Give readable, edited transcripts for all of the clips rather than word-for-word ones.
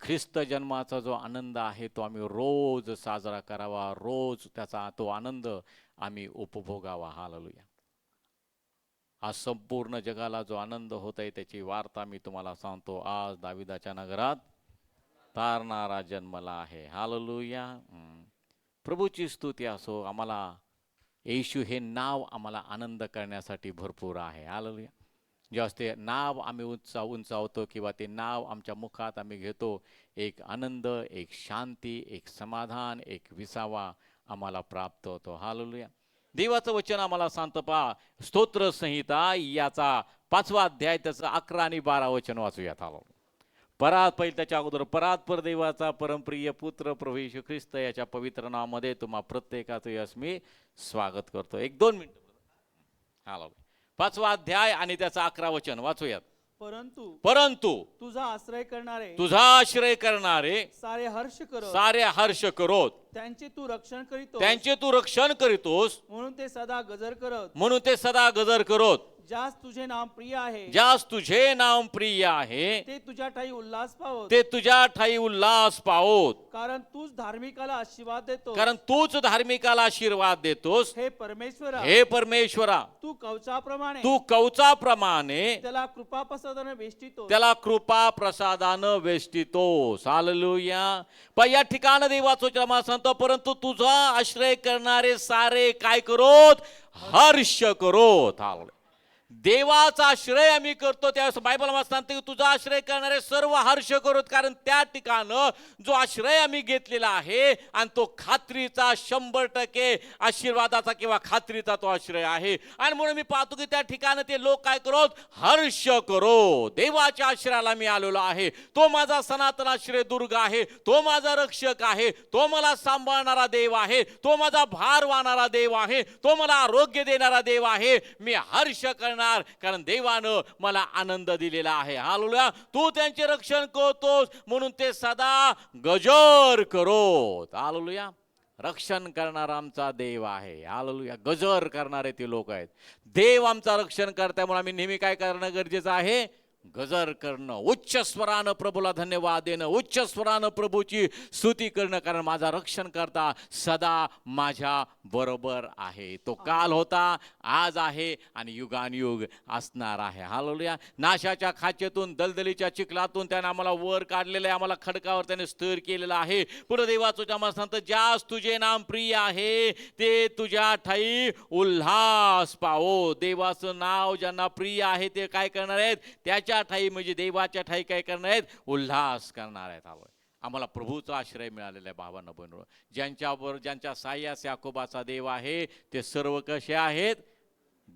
ख्रिस्त जन्माचा जो आनंद आहे तो आम्ही रोज साजरा करावा, रोज त्याचा तो आनंद आम्ही उपभोगावा. हालेलुया. आज संपूर्ण जगाला जो आनंद होत आहे त्याची वार्ता मी तुम्हाला सांगतो. आज दाविदाच्या नगरात तारणारा जन्मला आहे. हालेलुया. प्रभूची स्तुती असो. आम्हाला येशू हे नाव आम्हाला आनंद करण्यासाठी भरपूर आहे. हालेलुया. जेव्हा ते नाव आम्ही उंचावतो किंवा ते नाव आमच्या मुखात आम्ही घेतो, एक आनंद, एक शांती, एक समाधान, एक विसावा आम्हाला प्राप्त होतो. हालेलुया. देवाचं वचन आम्हाला सांगतं पहा, स्तोत्र संहिता याचा 5वा अध्याय त्याचं 11 आणि 12 वचन वाचूयात. आलो पहिले त्याच्या अगोदर परात्पर देवाचा परमप्रिय पुत्र प्रभू येशू ख्रिस्त याच्या पवित्र नावामध्ये तुम्हा प्रत्येकाचं यश मी स्वागत करतो. 1-2 मिनिट. हालो 5वा अध्याय आणि त्याचं 11 वचन वाचूयात. परंतु तुझा आश्रय करणारे सारे हर्ष करोत. त्यांचे तू रक्षण करीतोस म्हणून ते सदा गजर करत. ज्यास तुझे नाम प्रिय आहे ते तुझ्या ठाई उल्हास पावोत. कारण तूच धार्मिकाला आशीर्वाद देतोस. हे परमेश्वरा तू कवचाप्रमाणे त्याला कृपा प्रसादानं वेष्टितोस. हालेलुया. पण या ठिकाणी देवाचं आम्हाला सांगतो, परंतु तुझा आश्रय करणारे सारे काय करोत? हर्ष करोत. हालेलुया. देवाचा आश्रय आम्ही करतो त्यावेळेस बायबल मला सांगते की तुझा आश्रय करणारे सर्व हर्ष करोत. कारण त्या ठिकाणं जो आश्रय आम्ही घेतलेला आहे आणि तो खात्रीचा 100% आशीर्वादाचा किंवा खात्रीचा तो आश्रय आहे. आणि म्हणून मी पाहतो की त्या ठिकाणी ते लोक काय करोत? हर्ष करो. देवाच्या आश्रयाला मी आलेलो आहे. तो माझा सनातन आश्रय दुर्ग आहे. तो माझा रक्षक आहे. तो मला सांभाळणारा देव आहे. तो माझा भार वाहणारा देव आहे. तो मला आरोग्य देणारा देव आहे. मी हर्ष करणार कारण देवानं मला आनंद दिलेला आहे. हालेलुया. तू त्यांचे रक्षण करतोस म्हणून ते सदा गजर करोत. हालेलुया. रक्षण करणारा आमचा देव आहे. हालेलुया. गजर करणारे ते लोक आहेत. देव आमचा रक्षण करताय म्हणून आम्ही नेहमी काय करणं गरजेचं आहे? गजर करणं, उच्च स्वरानं प्रभूला धन्यवाद देणं, उच्च स्वरानं प्रभूची स्तुती करणं. कारण माझा रक्षण करता सदा माझ्या बरोबर आहे. तो काल होता, आज आहे आणि युगानुयुग असणार आहे. हालेलुया. नाशाच्या खाचेतून, दलदलीच्या चिखलातून त्याने आम्हाला वर काढलेलं आहे. आम्हाला खडकावर त्याने स्थिर केलेलं आहे. पुढे देवाचं आम्हाला सांगतं, ज्यास तुझे नाम प्रिय आहे ते तुझ्या ठाई उल्हास पावो. देवाचं नाव ज्यांना प्रिय आहे ते काय करणार आहेत? त्याच्या ठाई म्हणजे देवाच्या ठाई काय करणार आहेत? उल्हास करणार आहेत. आम्हाला प्रभूचा आश्रय मिळालेला आहे. भावांनो बहिणींनो, ज्यांच्या साह्यास याकोबाचा देव आहे ते सर्व कसे आहेत?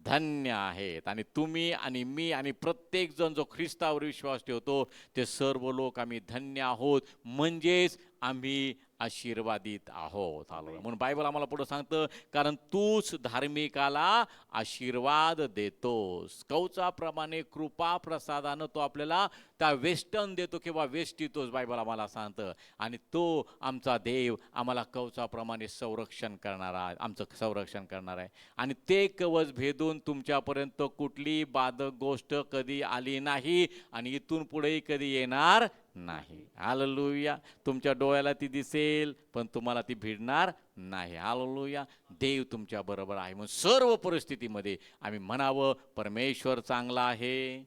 धन्य आहेत. आणि तुम्ही आणि मी आणि प्रत्येक जण जो ख्रिस्तावर विश्वास ठेवतो ते सर्व लोक आम्ही धन्य आहोत. म्हणजेच आम्ही आशीर्वादित आहोत. म्हणून बायबल आम्हाला पुढे सांगतं, कारण तूच धार्मिकाला आशीर्वाद देतोस. कवचाप्रमाणे कृपा प्रसादानं तो आपल्याला त्या वेष्टन देतो किंवा वेष्टितोस. बायबल आम्हाला सांगतं. आणि तो आमचा देव आम्हाला कवचाप्रमाणे संरक्षण करणारा, आमचं संरक्षण करणार आहे. आणि ते कवच भेदून तुमच्यापर्यंत कुठली बाधक गोष्ट कधी आली नाही आणि इथून पुढेही कधी येणार नाही. हालेलुया. तुमच्या डोळ्याला ती दिसेल पण तुम्हाला ती भिडणार नाही. हालेलुया. देव तुमच्या बरोबर आहे. म्हणून सर्व परिस्थितीमध्ये आम्ही म्हणावं, परमेश्वर चांगला आहे.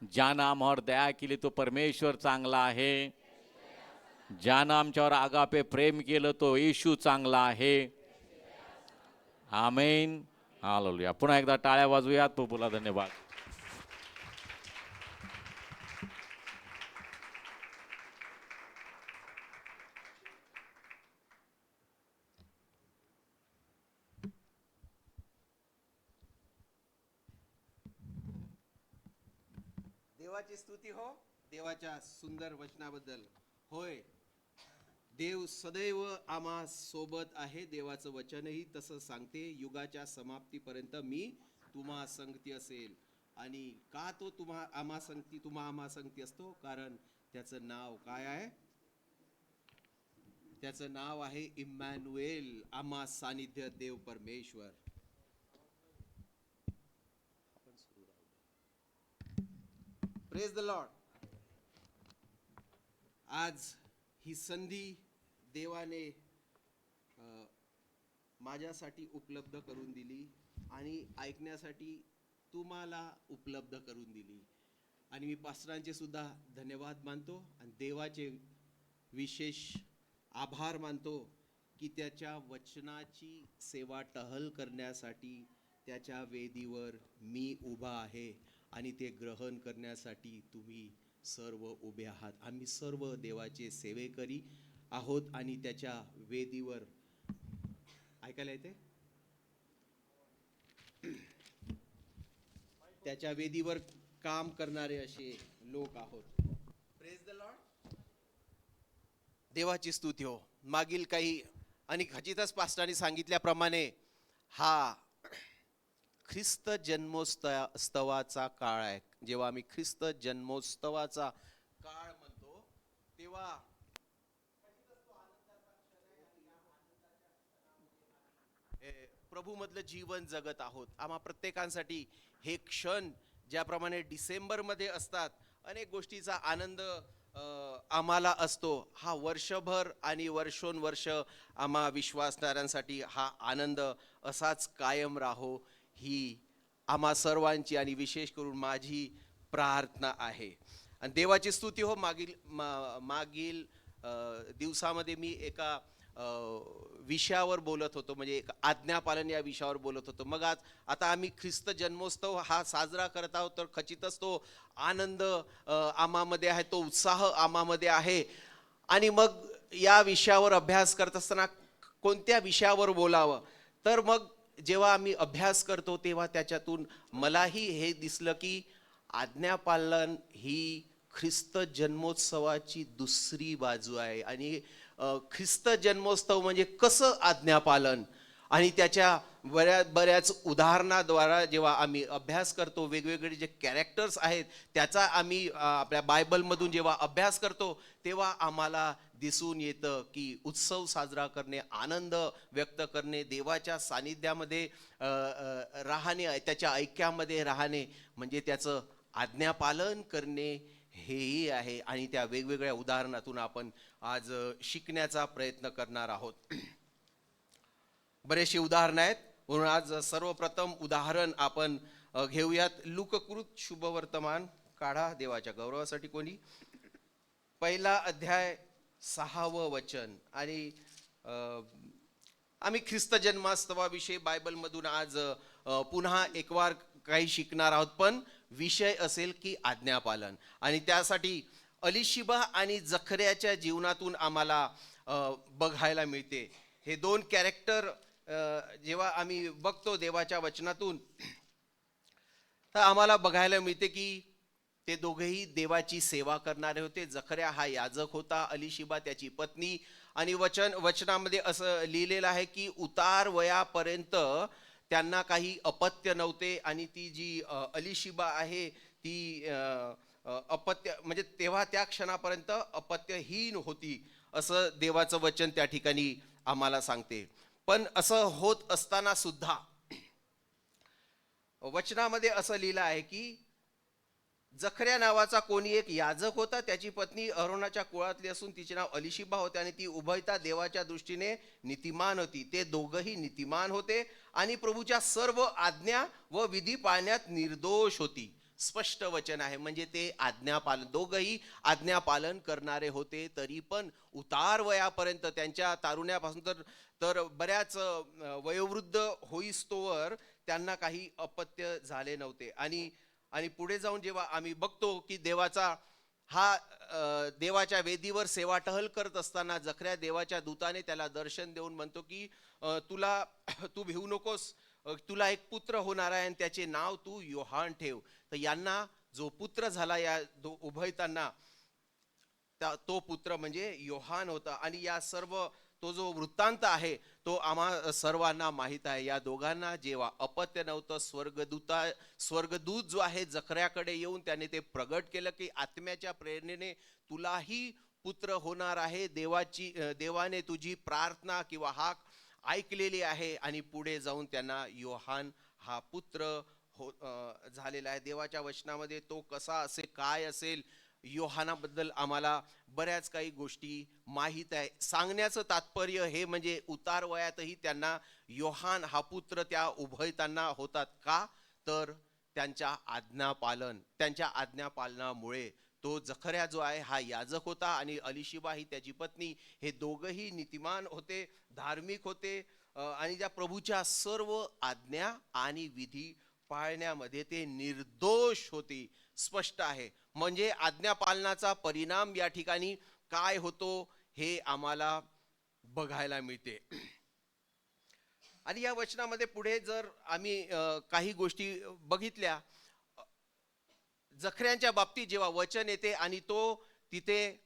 ज्यानं आम्हावर दया केली तो परमेश्वर चांगला आहे. ज्यानं आमच्यावर आगापे प्रेम केलं तो येशू चांगला आहे. आमेन. हालेलुया. पुन्हा एकदा टाळ्या वाजवूयात. प्रभूला धन्यवाद. देवाची स्तुती हो देवाच्या सुंदर वचनाबद्दल. होय, देव सदैव आम्हा सोबत आहे. देवाचं वचनही तसं सांगते, युगाच्या समाप्तीपर्यंत मी तुम्हा संगती असेल. आणि का तो तुम्हा आम्हा संगती असतो? कारण त्याचं नाव काय आहे? त्याचं नाव आहे इम्मॅन्युएल, आम्हा सानिध्य देव परमेश्वर. Praise the Lord. आज ही संधी देवाने माझ्यासाठी उपलब्ध करून दिली आणि ऐकण्यासाठी तुम्हाला उपलब्ध करून दिली. आणि मी पास्टरांचे सुद्धा धन्यवाद मानतो आणि देवाचे विशेष आभार मानतो की त्याच्या वचनाची सेवा टहल करण्यासाठी त्याच्या वेदीवर मी उभा आहे आणि ते ग्रहण करण्यासाठी तुम्ही सर्व उभे आहात. आम्ही सर्व देवाचे सेवेकरी आहोत आणि त्याच्या वेदीवर ऐकायला येते त्याच्या वेदीवर काम करणारे असे लोक आहोत. Praise the Lord. देवाची स्तुती हो. मागील काही आणि खचितच पास्टरांनी सांगितल्याप्रमाणे हा ख्रिस्त जन्मोत्सवाचा काळ आहे. जेव्हा आम्ही ख्रिस्त जन्मोत्सवाचा काळ म्हणतो तेव्हा प्रभू मधलं जीवन जगत आहोत. आम्हा प्रत्येकांसाठी हे क्षण ज्याप्रमाणे डिसेंबर मध्ये असतात, अनेक गोष्टीचा आनंद आम्हाला असतो. हा वर्षभर आणि वर्षोनवर्ष आम्हा विश्वासणाऱ्यांसाठी हा आनंद असाच कायम राहो ही आम्हा सर्वांची आणि विशेष करून माझी प्रार्थना आहे. आणि देवाची स्तुती हो. मागील दिवसामध्ये मी एका विषयावर बोलत होतो, म्हणजे एक आज्ञापालन या विषयावर बोलत होतो. मग आता आम्ही ख्रिस्त जन्मोत्सव हा साजरा करत आहोत, तर खचितच तो आनंद आम्हामध्ये आहे, तो उत्साह आम्हामध्ये आहे. आणि मग या विषयावर अभ्यास करत असताना कोणत्या विषयावर बोलावं, तर मग जेव्हा आम्ही अभ्यास करतो तेव्हा त्याच्यातून मलाही हे दिसलं की आज्ञापालन ही ख्रिस्त जन्मोत्सवाची दुसरी बाजू आहे. आणि ख्रिस्त जन्मोत्सव म्हणजे कसं आज्ञापालन, आणि त्याच्या बऱ्याच उदाहरणाद्वारा जेव्हा आम्ही अभ्यास करतो, वेगवेगळे जे कॅरेक्टर्स आहेत त्याचा आम्ही आपल्या बायबलमधून जेव्हा अभ्यास करतो तेव्हा आम्हाला दिसून येतं की उत्सव साजरा करणे, आनंद व्यक्त करणे, देवाच्या सानिध्यामध्ये राहणे, त्याच्या ऐक्यामध्ये राहणे म्हणजे त्याचं आज्ञापालन करणे हेही आहे. आणि त्या वेगवेगळ्या उदाहरणातून आपण आज शिकण्याचा प्रयत्न करणार आहोत. बरेचसे उदाहरण आहेत, म्हणून आज सर्वप्रथम उदाहरण आपण घेऊयात. लूककृत शुभवर्तमान काढा देवाच्या गौरवासाठी कोणी. 1 अध्याय 6 वचन. आणि आम्ही ख्रिस्त जन्मोत्सवाविषयी बायबलमधून आज पुन्हा एकवार काही शिकणार आहोत, पण विषय असेल की आज्ञापालन. आणि त्यासाठी अलिशिबा आणि जखर्याच्या जीवनातून आम्हाला बघायला मिळते. हे दोन कॅरेक्टर जेव्हा आम्ही बघतो देवाच्या वचनातून, तर आम्हाला बघायला मिळते की ते दोघेही देवाची सेवा करणारे होते. जखर्या हा याजक होता, अलिशिबा त्याची पत्नी. आणि वचनामध्ये असं लिहिलेलं आहे की उतार वयापर्यंत त्यांना काही अपत्य नव्हते. आणि ती जी अलिशिबा आहे ती अपत्य म्हणजे तेव्हा त्या क्षणापर्यंत अपत्यहीन होती, असं देवाचं वचन त्या ठिकाणी आम्हाला सांगते. पण असं होत असताना सुद्धा वचनामध्ये असं लिहिलं आहे की जखर्या नावाचा कोणी एक याजक होता, त्याची पत्नी अरोनाच्या कुळातली असून तिचे नाव अलिशिबा होते आणि ती उभयता देवाच्या दृष्टीने नीतिमान होती. ते दोघंही नीतिमान होते आणि प्रभूच्या सर्व आज्ञा व विधी पाळण्यात निर्दोष होती. स्पष्ट वचन आहे, म्हणजे ते आज्ञापालन, दोघंही आज्ञापालन करणारे होते. तरी पण उतार वयापर्यंत, त्यांच्या तारुण्यापासून तर बऱ्याच वयोवृद्ध होईस्तोवर त्यांना काही अपत्य झाले नव्हते. आणि पुढे जाऊन जेव्हा आम्ही बघतो की देवाच्या वेदीवर सेवा टहल करत असताना जखर्या देवाच्या दूताने त्याला दर्शन देऊन म्हणतो की तू भिवू नकोस, तुला एक पुत्र होणार आहे आणि त्याचे नाव तू योहान ठेव. तर यांना जो पुत्र झाला या उभयतांना, तो पुत्र म्हणजे योहान होता. आणि या सर्व तो जो वृत्तांत आहे तो आम्हा सर्वांना माहित आहे. या दोघांना जेव्हा अपत्य नव्हतं, स्वर्गदूत जो आहे जखर्याकडे येऊन त्याने ते प्रगट केलं की आत्म्याच्या प्रेरणेने तुलाही पुत्र होणार आहे, देवाने तुझी प्रार्थना किंवा हाक ऐकलेली आहे. आणि पुढे जाऊन त्यांना योहान हा पुत्र झालेला आहे. देवाच्या वचनामध्ये तो कसा असेल, काय असेल, योहानाबद्दल आम्हाला बऱ्याच काही गोष्टी माहीत आहे. सांगण्याचं तात्पर्य हे म्हणजे उतार वयातही त्यांना योहान हा पुत्र त्या उभयतांना होतात. का तर त्यांच्या आज्ञापालनामुळे तो जखर्या जो आहे हा याजक होता आणि अलिशिबा ही त्याची पत्नी, हे दोघंही नीतिमान होते, धार्मिक होते आणि त्या प्रभूच्या सर्व आज्ञा आणि विधी पाळण्यामध्ये ते निर्दोष होते. स्पष्ट आहे. म्हणजे आज्ञापालनाचा परिणाम या ठिकाणी काय होतो हे आम्हाला बघायला मिळते. आणि या वचनामध्ये पुढे जर आम्ही काही गोष्टी बघितल्या, जखऱ्यांच्या बाबतीत जेव्हा वचन येते आणि तो तिथे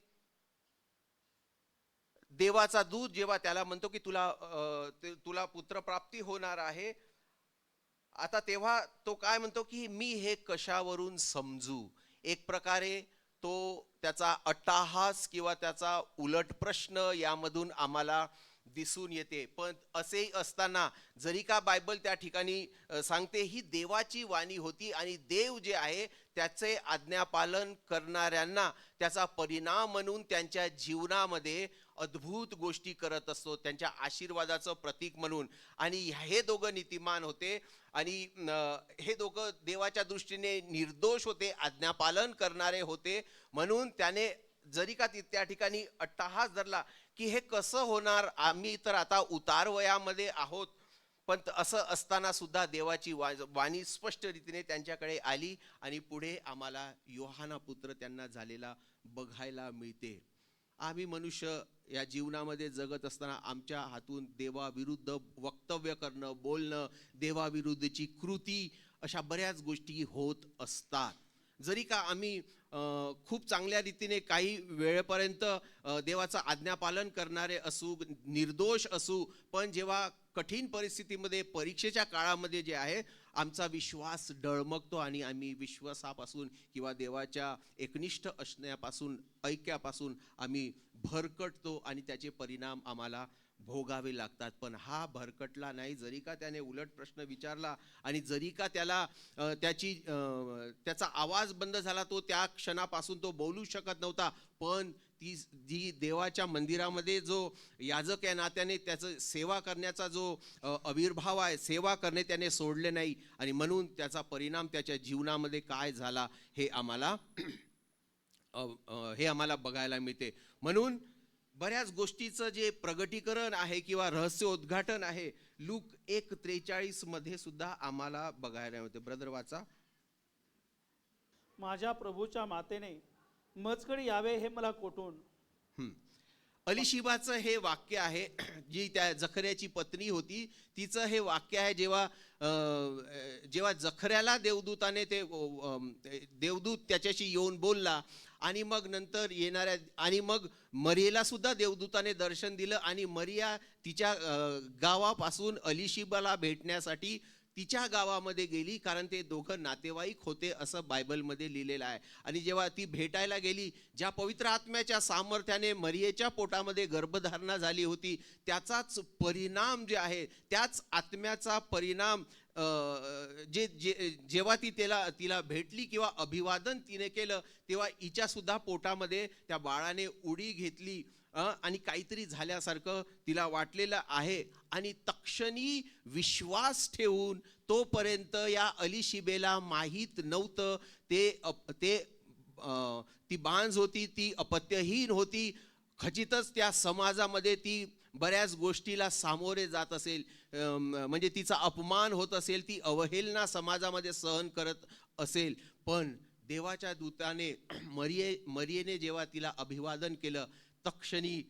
देवाचा दूत जेव्हा त्याला म्हणतो की तुला पुत्रप्राप्ती होणार आहे, आता तेव्हा तो काय म्हणतो की मी हे कशावरून समजू. एक प्रकारे तो त्याचा अट्टाहास किंवा त्याचा उलट प्रश्न यामधून आम्हाला दिसून येते. पण असेही असताना जरी का बायबल त्या ठिकाणी सांगते ही देवाची वाणी होती आणि देव जे आहे त्याचे आज्ञापालन करणाऱ्यांना त्याचा परिणाम म्हणून त्यांच्या जीवनामध्ये अद्भुत गोष्टी करत असतो, त्यांच्या आशीर्वादाचं प्रतीक म्हणून. आणि हे दोघं नीतिमान होते आणि हे दोघं देवाच्या दृष्टीने निर्दोष होते, आज्ञापालन करणारे होते. म्हणून त्याने जरी का त्या ठिकाणी अट्टाहास धरला की हे कसं होणार, आम्ही तर आता उतार वयामध्ये आहोत. पण असं असताना सुद्धा देवाची वाणी स्पष्ट रीतीने त्यांच्याकडे आली आणि पुढे आम्हाला योहाना पुत्र त्यांना झालेला बघायला मिळते. आम्ही मनुष्य या जीवनामध्ये जगत असताना आमच्या हातून देवाविरुद्ध वक्तव्य करणं, बोलणं, देवाविरुद्धची कृती, अशा बऱ्याच गोष्टी होत असतात. जरी का आम्ही खूप चांगल्या रीतीने काही वेळेपर्यंत देवाचं आज्ञापालन करणारे असू, निर्दोष असू, पण जेव्हा कठीण परिस्थितीमध्ये, परीक्षेच्या काळामध्ये जे आहे आमचा विश्वास डळमगतो आणि आम्ही विश्वासापासून किंवा देवाच्या एकनिष्ठ असण्यापासून, ऐक्यापासून आम्ही भरकटतो आणि त्याचे परिणाम आम्हाला भोगावे लागतात. पण हा भरकटला नाही. जरी का त्याने उलट प्रश्न विचारला आणि जरी का त्याला त्याचा आवाज बंद झाला, तो त्या क्षणापासून तो बोलू शकत नव्हता. पण जी देवाच्या मंदिरामध्ये जो याजक या नात्याने त्याचं सेवा करण्याचा जो आविर्भाव आहे, सेवा करणे त्याने सोडले नाही. आणि म्हणून त्याचा परिणाम त्याच्या जीवनामध्ये काय झाला हे आम्हाला बघायला मिळते. म्हणून बऱ्याच गोष्टीचं जे प्रगटीकरण आहे किंवा रहस्य उद्घाटन आहे, लूक 1:43 मध्ये सुद्धा आम्हाला बघायला मिळते. ब्रदर वाचा. माझ्या प्रभूच्या मातेने मजकडे यावे हे मला कोठून. अलिशिबाचं हे वाक्य आहे, जी त्या जखऱ्याची पत्नी होती, तिचं हे वाक्य आहे. जेव्हा जखऱ्याला देवदूताने देवदूत त्याच्याशी येऊन बोलला आणि मग नंतर आणि मग मरियेला सुद्धा देवदूताने दर्शन दिलं आणि मरिया तिच्या गावापासून अलिशिबाला भेटण्यासाठी तिच्या गावामध्ये गेली, कारण ते दोघं नातेवाईक होते असं बायबलमध्ये लिहिलेलं आहे. आणि जेव्हा ती भेटायला गेली, ज्या पवित्र आत्म्याच्या सामर्थ्याने मरियेच्या पोटामध्ये गर्भधारणा झाली होती, त्याचाच परिणाम जे आहे, त्याच आत्म्याचा परिणाम जेव्हा तिला भेटली किंवा अभिवादन तिने केलं, तेव्हा हिच्या सुद्धा पोटामध्ये त्या बाळाने उडी घेतली आणि काहीतरी झाल्यासारखं तिला वाटलेलं आहे. आणि तक्षणी विश्वास ठेवून, तोपर्यंत या अलिशिबेला माहीत नव्हतं, ती बांझ होती, ती अपत्यहीन होती. खचितच त्या समाजामध्ये ती बऱ्याच गोष्टीला सामोरे जात असेल, म्हणजे तिचा अपमान होत असेल, ती अवहेलना समाजामध्ये सहन करत असेल. पण देवाच्या दूताने मरियेने जेव्हा तिला अभिवादन केलं, तक्षणी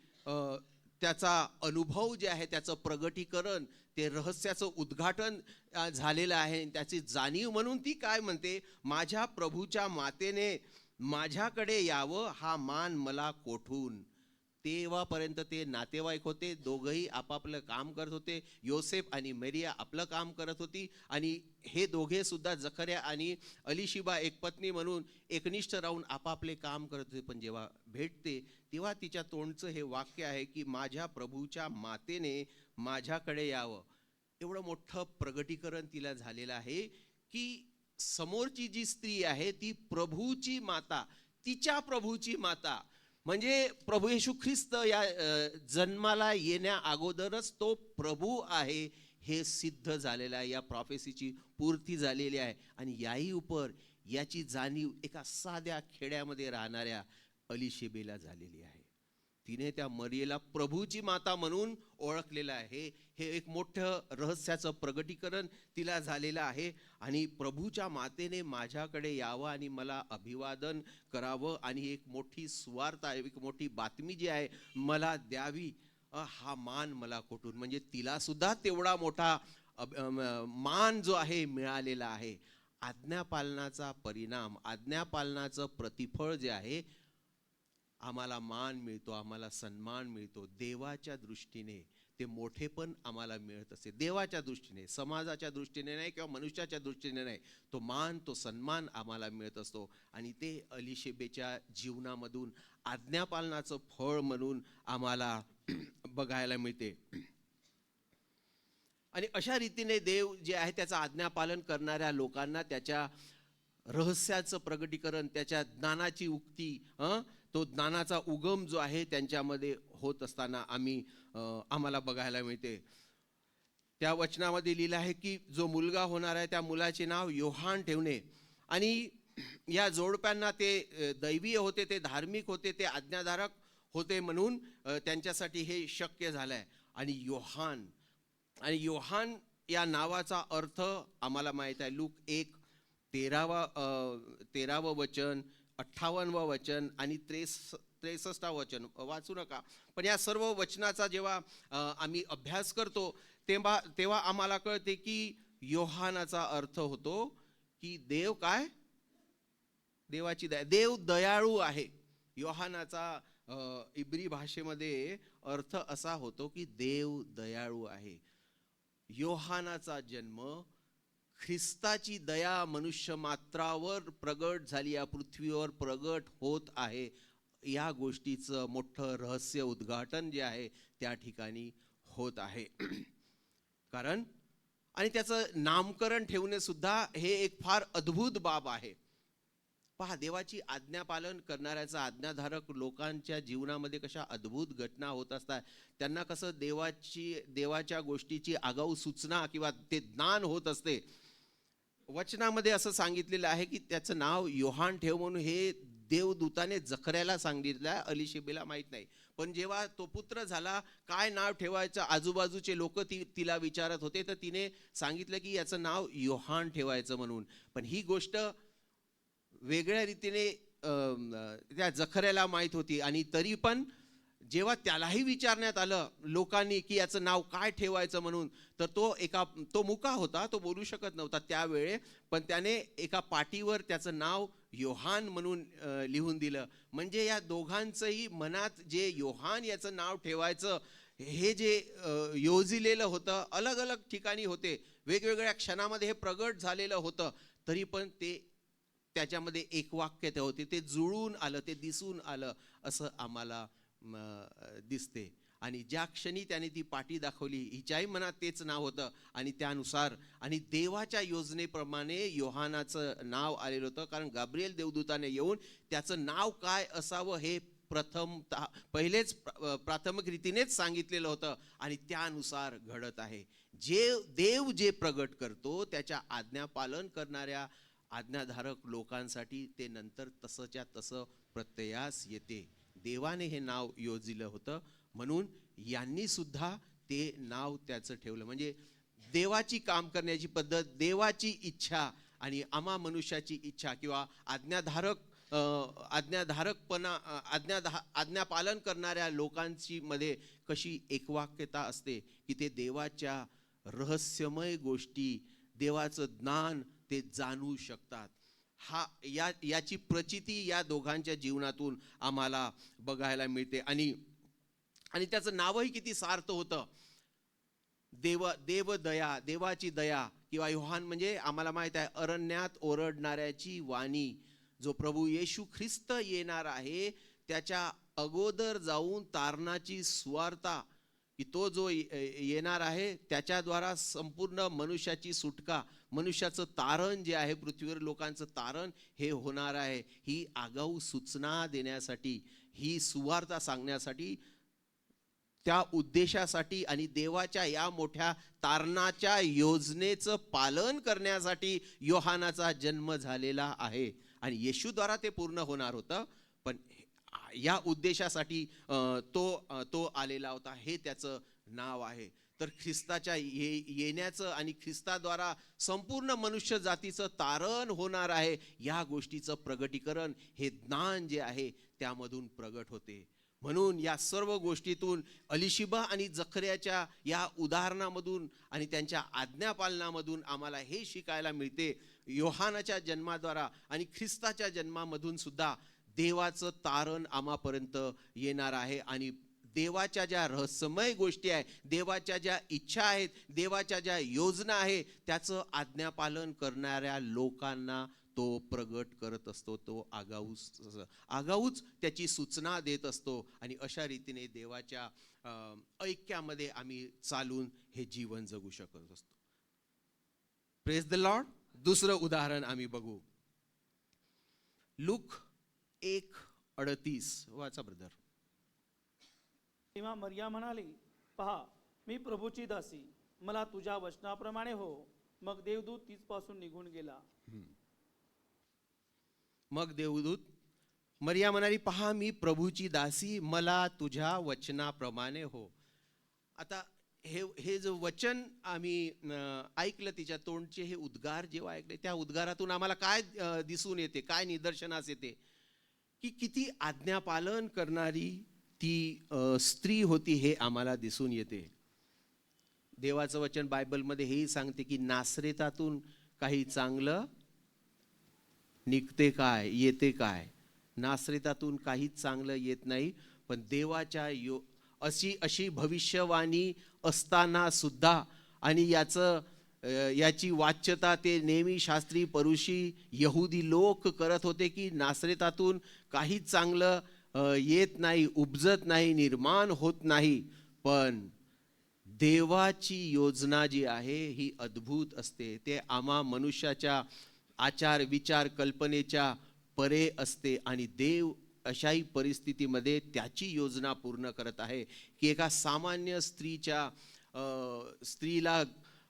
त्याचा अनुभव जे आहे, त्याचं प्रगटीकरण, ते रहस्याचं उद्घाटन झालेलं आहे. त्याची जाणीव म्हणून ती काय म्हणते, माझ्या प्रभूच्या मातेने माझ्याकडे यावं हा मान मला कोठून. तेव्हापर्यंत ते नातेवाईक होते, दोघंही आपापलं काम करत होते. योसेफ आणि मेरिया आपलं काम करत होती आणि हे दोघे सुद्धा, जखऱ्या आणि अलिशिबा, एक पत्नी म्हणून एकनिष्ठ राहून आपापले काम करत होते. पण जेव्हा भेटते तेव्हा तिच्या तोंडचं हे वाक्य आहे की माझ्या प्रभूच्या मातेने माझ्याकडे यावं. एवढं मोठं प्रगटीकरण तिला झालेलं आहे की समोरची जी स्त्री आहे ती प्रभूची माता, तिच्या प्रभूची माता म्हणजे प्रभू येशू ख्रिस्त या जन्माला येण्या अगोदरच तो प्रभू आहे हे सिद्ध झालेलं आहे. या प्रॉफेसीची पूर्ती झालेली आहे. आणि याही उपर याची जाणीव एका साध्या खेड्यामध्ये राहणाऱ्या अलिशेबेला झालेली आहे. तिने त्या मरियेला प्रभूची माता म्हणून ओळखलेलं आहे. हे एक मोठं रहस्याचं प्रगटीकरण तिला झालेलं आहे. आणि प्रभूच्या मातेने माझ्याकडे यावं आणि मला अभिवादन करावं आणि एक मोठी सुवार्ता, एक मोठी बातमी जी आहे मला द्यावी, हा मान मला कुठून, म्हणजे तिला सुद्धा तेवढा मोठा मान जो आहे मिळालेला आहे. आज्ञापालनाचा परिणाम, आज्ञापालनाचं प्रतिफळ जे आहे, आम्हाला मान मिळतो, आम्हाला सन्मान मिळतो. देवाच्या दृष्टीने ते मोठेपण आम्हाला मिळत असते. देवाच्या दृष्टीने, समाजाच्या दृष्टीने नाही किंवा मनुष्याच्या दृष्टीने नाही. तो मान, तो सन्मान आम्हाला मिळत असतो. आणि ते अलिशेबेच्या जीवनामधून आज्ञापालनाचं फळ म्हणून आम्हाला बघायला मिळते. आणि अशा रीतीने देव जे आहे त्याचं आज्ञापालन करणाऱ्या लोकांना त्याच्या रहस्याचं प्रगटीकरण, त्याच्या ज्ञानाची उक्ती, तो ज्ञानाचा उगम जो आहे त्यांच्यामध्ये होत असताना आम्हाला बघायला मिळते. त्या वचनामध्ये लिहिलं आहे की जो मुलगा होणार आहे त्या मुलाचे नाव योहान ठेवणे. आणि या जोडप्यांना ते दैवीय होते, ते धार्मिक होते, ते आज्ञाधारक होते म्हणून त्यांच्यासाठी हे शक्य झालंय. आणि योहान या नावाचा अर्थ आम्हाला माहित आहे. लूक 1:13 वचन, 58 वचन आणि 63 वचन वाचू नका. पण या सर्व वचनाचा जेव्हा आम्ही अभ्यास करतो तेव्हा आम्हाला कळते की योहानाचा अर्थ होतो की देव काय, देवाची दया, देव दयाळू आहे. योहानाचा इब्री भाषेमध्ये अर्थ असा होतो की देव दयाळू आहे. योहानाचा जन्म, ख्रिस्ताची दया मनुष्य मात्रावर प्रगट झाली, या पृथ्वीवर प्रगट होत आहे, या गोष्टीचं मोठं रहस्य उद्घाटन जे आहे त्या ठिकाणी होत आहे. कारण आणि त्याचं नामकरण ठेवणे सुद्धा हे एक फार अद्भुत बाब आहे. पहा, देवाची आज्ञा पालन करणाऱ्याचा, आज्ञाधारक लोकांच्या जीवनामध्ये कशा अद्भुत घटना होत असतात. त्यांना कसं देवाच्या गोष्टीची आगाऊ सूचना किंवा ते ज्ञान होत असते. वचनामध्ये असं सांगितलेलं आहे की त्याचं नाव योहान ठेव म्हणून हे देवदूताने जखऱ्याला सांगितलं आहे, अलिशेबेला माहीत नाही. पण जेव्हा तो पुत्र झाला, काय नाव ठेवायचं आजूबाजूचे लोक तिला विचारत होते, तर तिने सांगितलं की याचं नाव योहान ठेवायचं म्हणून. पण ही गोष्ट वेगळ्या रीतीने त्या जखऱ्याला माहीत होती. आणि तरी पण जेव्हा त्यालाही विचारण्यात आलं लोकांनी की याचं नाव काय ठेवायचं म्हणून, तर तो मुका होता, तो बोलू शकत नव्हता त्यावेळे. पण त्याने एका पाटीवर त्याचं नाव योहान म्हणून लिहून दिलं. म्हणजे या दोघांचंही मनात जे योहान याचं नाव ठेवायचं हे जे योजिलेलं होतं, अलग अलग ठिकाणी होते, वेगवेगळ्या क्षणामध्ये हे प्रगट झालेलं होतं, तरी पण ते त्याच्यामध्ये एक वाक्यता होते, ते जुळून आलं, ते दिसून आलं असं आम्हाला दिसते. आणि ज्या क्षणी त्याने ती पाटी दाखवली, हिच्याही मनात तेच नाव होतं. आणि त्यानुसार आणि देवाच्या योजनेप्रमाणे योहानाचं नाव आलेलं होतं. कारण गाब्रिएल देवदूताने येऊन त्याचं नाव काय असावं हे पहिलेच प्राथमिक रीतीनेच सांगितलेलं होतं. आणि त्यानुसार घडत आहे. देव जे प्रगट करतो त्याच्या आज्ञा पालन करणाऱ्या आज्ञाधारक लोकांसाठी ते नंतर तसंच्या तसं प्रत्ययास येते. देवाने हे नाव योजिलं होतं म्हणून यांनी सुद्धा ते नाव त्याचं ठेवलं. म्हणजे देवाची काम करण्याची पद्धत, देवाची इच्छा आणि आम्हा मनुष्याची इच्छा किंवा आज्ञापालन करणाऱ्या लोकांची मध्ये कशी एकवाक्यता असते की ते देवाच्या रहस्यमय गोष्टी, देवाचं ज्ञान ते जाणू शकतात. याची प्रचिती या दोघांच्या जीवनातून आम्हाला बघायला मिळते. आणि त्याचं नावही किती सार्थ होतं, देवदया, देवाची दया. किंवा योहान म्हणजे आम्हाला माहित आहे अरण्यात ओरडणाऱ्याची वाणी. जो प्रभू येशू ख्रिस्त येणार आहे त्याच्या अगोदर जाऊन तारणाची सुवार्ता की तो जो येणार आहे त्याच्याद्वारा संपूर्ण मनुष्याची सुटका, मनुष्याचं तारण जे आहे, पृथ्वीवर लोकांचं तारण हे होणार आहे. ही आगाऊ सूचना देण्यासाठी, ही सुवार्ता सांगण्यासाठी, त्या उद्देशासाठी आणि देवाच्या या मोठ्या तारणाच्या योजनेचं पालन करण्यासाठी योहानाचा जन्म झालेला आहे. आणि येशूद्वारा ते पूर्ण होणार होतं, पण या उद्देशासाठी तो आलेला होता. हे त्याचं नाव आहे. तर ख्रिस्ताच्या येण्याचं आणि ख्रिस्ताद्वारा संपूर्ण मनुष्य जातीचं तारण होणार आहे, या गोष्टीचं प्रगटीकरण हे ज्ञान जे आहे त्यामधून प्रगट होते. म्हणून या सर्व गोष्टीतून अलिशिबा आणि जखर्याच्या या उदाहरणामधून आणि त्यांच्या आज्ञापालनामधून आम्हाला हे शिकायला मिळते, योहानाच्या जन्माद्वारा आणि ख्रिस्ताच्या जन्मामधून सुद्धा देवाचं तारण आम्हापर्यंत येणार आहे. आणि देवाच्या ज्या रहस्यमय गोष्टी आहेत, देवाच्या ज्या इच्छा आहेत, देवाच्या ज्या योजना आहे, त्याचं आज्ञापालन करणाऱ्या लोकांना तो प्रगट करत असतो. तो आगाऊच त्याची सूचना देत असतो. आणि अशा रीतीने देवाच्या ऐक्यामध्ये आम्ही चालून हे जीवन जगू शकत असतो. Praise the Lord. दुसरं उदाहरण आम्ही बघू. लूक 1:38 वाचा ब्रदर. तेव्हा मरिया म्हणाली, पहा मी प्रभूची दासी, मला तुझ्या वचनाप्रमाणे हो. मग देवदूत तिचपासून निघून गेला. मग देवदूत, मरिया म्हणाली, पहा मी प्रभूची दासी, मला तुझ्या वचनाप्रमाणे हो. आता हे जो वचन आम्ही ऐकलं, तिच्या तोंडचे हे उद्गार जेव्हा ऐकले, त्या उद्गारातून आम्हाला काय दिसून येते, काय निदर्शनास येते, की किती आज्ञापालन करणारी ती स्त्री होती हे आम्हाला दिसून येते. देवाचं वचन बायबलमध्ये हेही सांगते की नासरेतातून काही चांगलं निघते काय, येते काय. नासरेतातून काहीच चांगलं येत नाही. पण देवाच्या अशी भविष्यवाणी असताना सुद्धा, आणि याची वाच्यता ते नेहमी शास्त्री, परुषी, यहुदी लोक करत होते की नासरेतातून काहीच चांगलं येत नाही, उपजत नाही, निर्माण होत नाही. पण देवाची योजना जी आहे ही अद्भुत असते. ते आम्हा मनुष्याच्या आचार विचार कल्पनेच्या परे असते. आणि देव अशाही परिस्थितीमध्ये त्याची योजना पूर्ण करत आहे की एका सामान्य स्त्रीला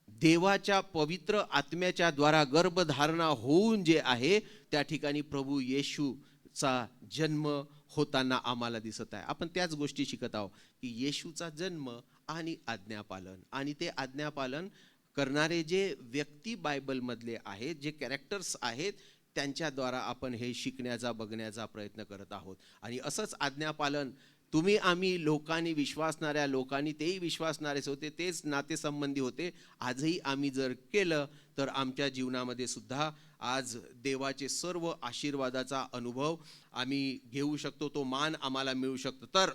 देवाच्या पवित्र आत्म्याच्या द्वारा गर्भधारणा होऊन जे आहे त्या ठिकाणी प्रभू येशूचा जन्म होताना आम्हाला दिसत आहे. आपण त्याच गोष्टी शिकत आहोत की येशूचा जन्म आणि आज्ञापालन, आणि ते आज्ञापालन करणारे जे व्यक्ती बायबलमधले आहेत, जे कॅरेक्टर्स आहेत, त्यांच्याद्वारा आपण हे शिकण्याचा बघण्याचा प्रयत्न करत आहोत. आणि असंच आज्ञापालन तुम्ही आम्ही लोकांनी, विश्वासणाऱ्या लोकांनी, तेही विश्वासणारेच होते, तेच नातेसंबंधी होते. आजही आम्ही जर केलं तर आमच्या जीवनामध्ये सुद्धा आज देवाचे सर्व आशीर्वादाचा अनुभव आम्ही घेऊ शकतो, तो मान आम्हाला मिळू शकतो. तर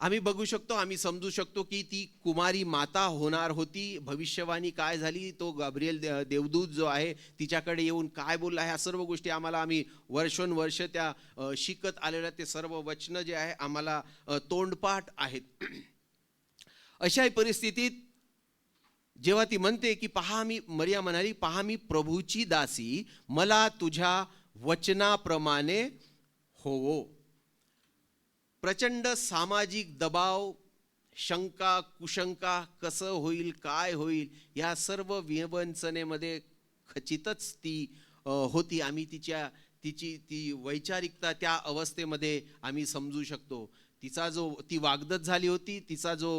आम्ही बघू शकतो, आम्ही समजू शकतो की ती कुमारी माता होणार होती. भविष्यवाणी काय झाली, तो गाब्रिएल देवदूत जो आहे तिच्याकडे येऊन काय बोलला, ह्या सर्व गोष्टी आम्ही वर्षोनवर्ष त्या शिकत आलेल्या, ते सर्व वचनं जे आहे आम्हाला तोंडपाठ आहेत. अशा परिस्थितीत जेव्हा ती म्हणते की मरिया म्हणाली, पहा मी प्रभूची दासी, मला तुझ्या वचनाप्रमाणे होवो. प्रचंड सामाजिक दबाव, शंका कुशंका, कसं होईल, काय होईल, या सर्व विवंचनेमध्ये खचितच ती होती. आम्ही ती वैचारिकता त्या अवस्थेमध्ये आम्ही समजू शकतो. ती वागदत झाली होती. तिचा जो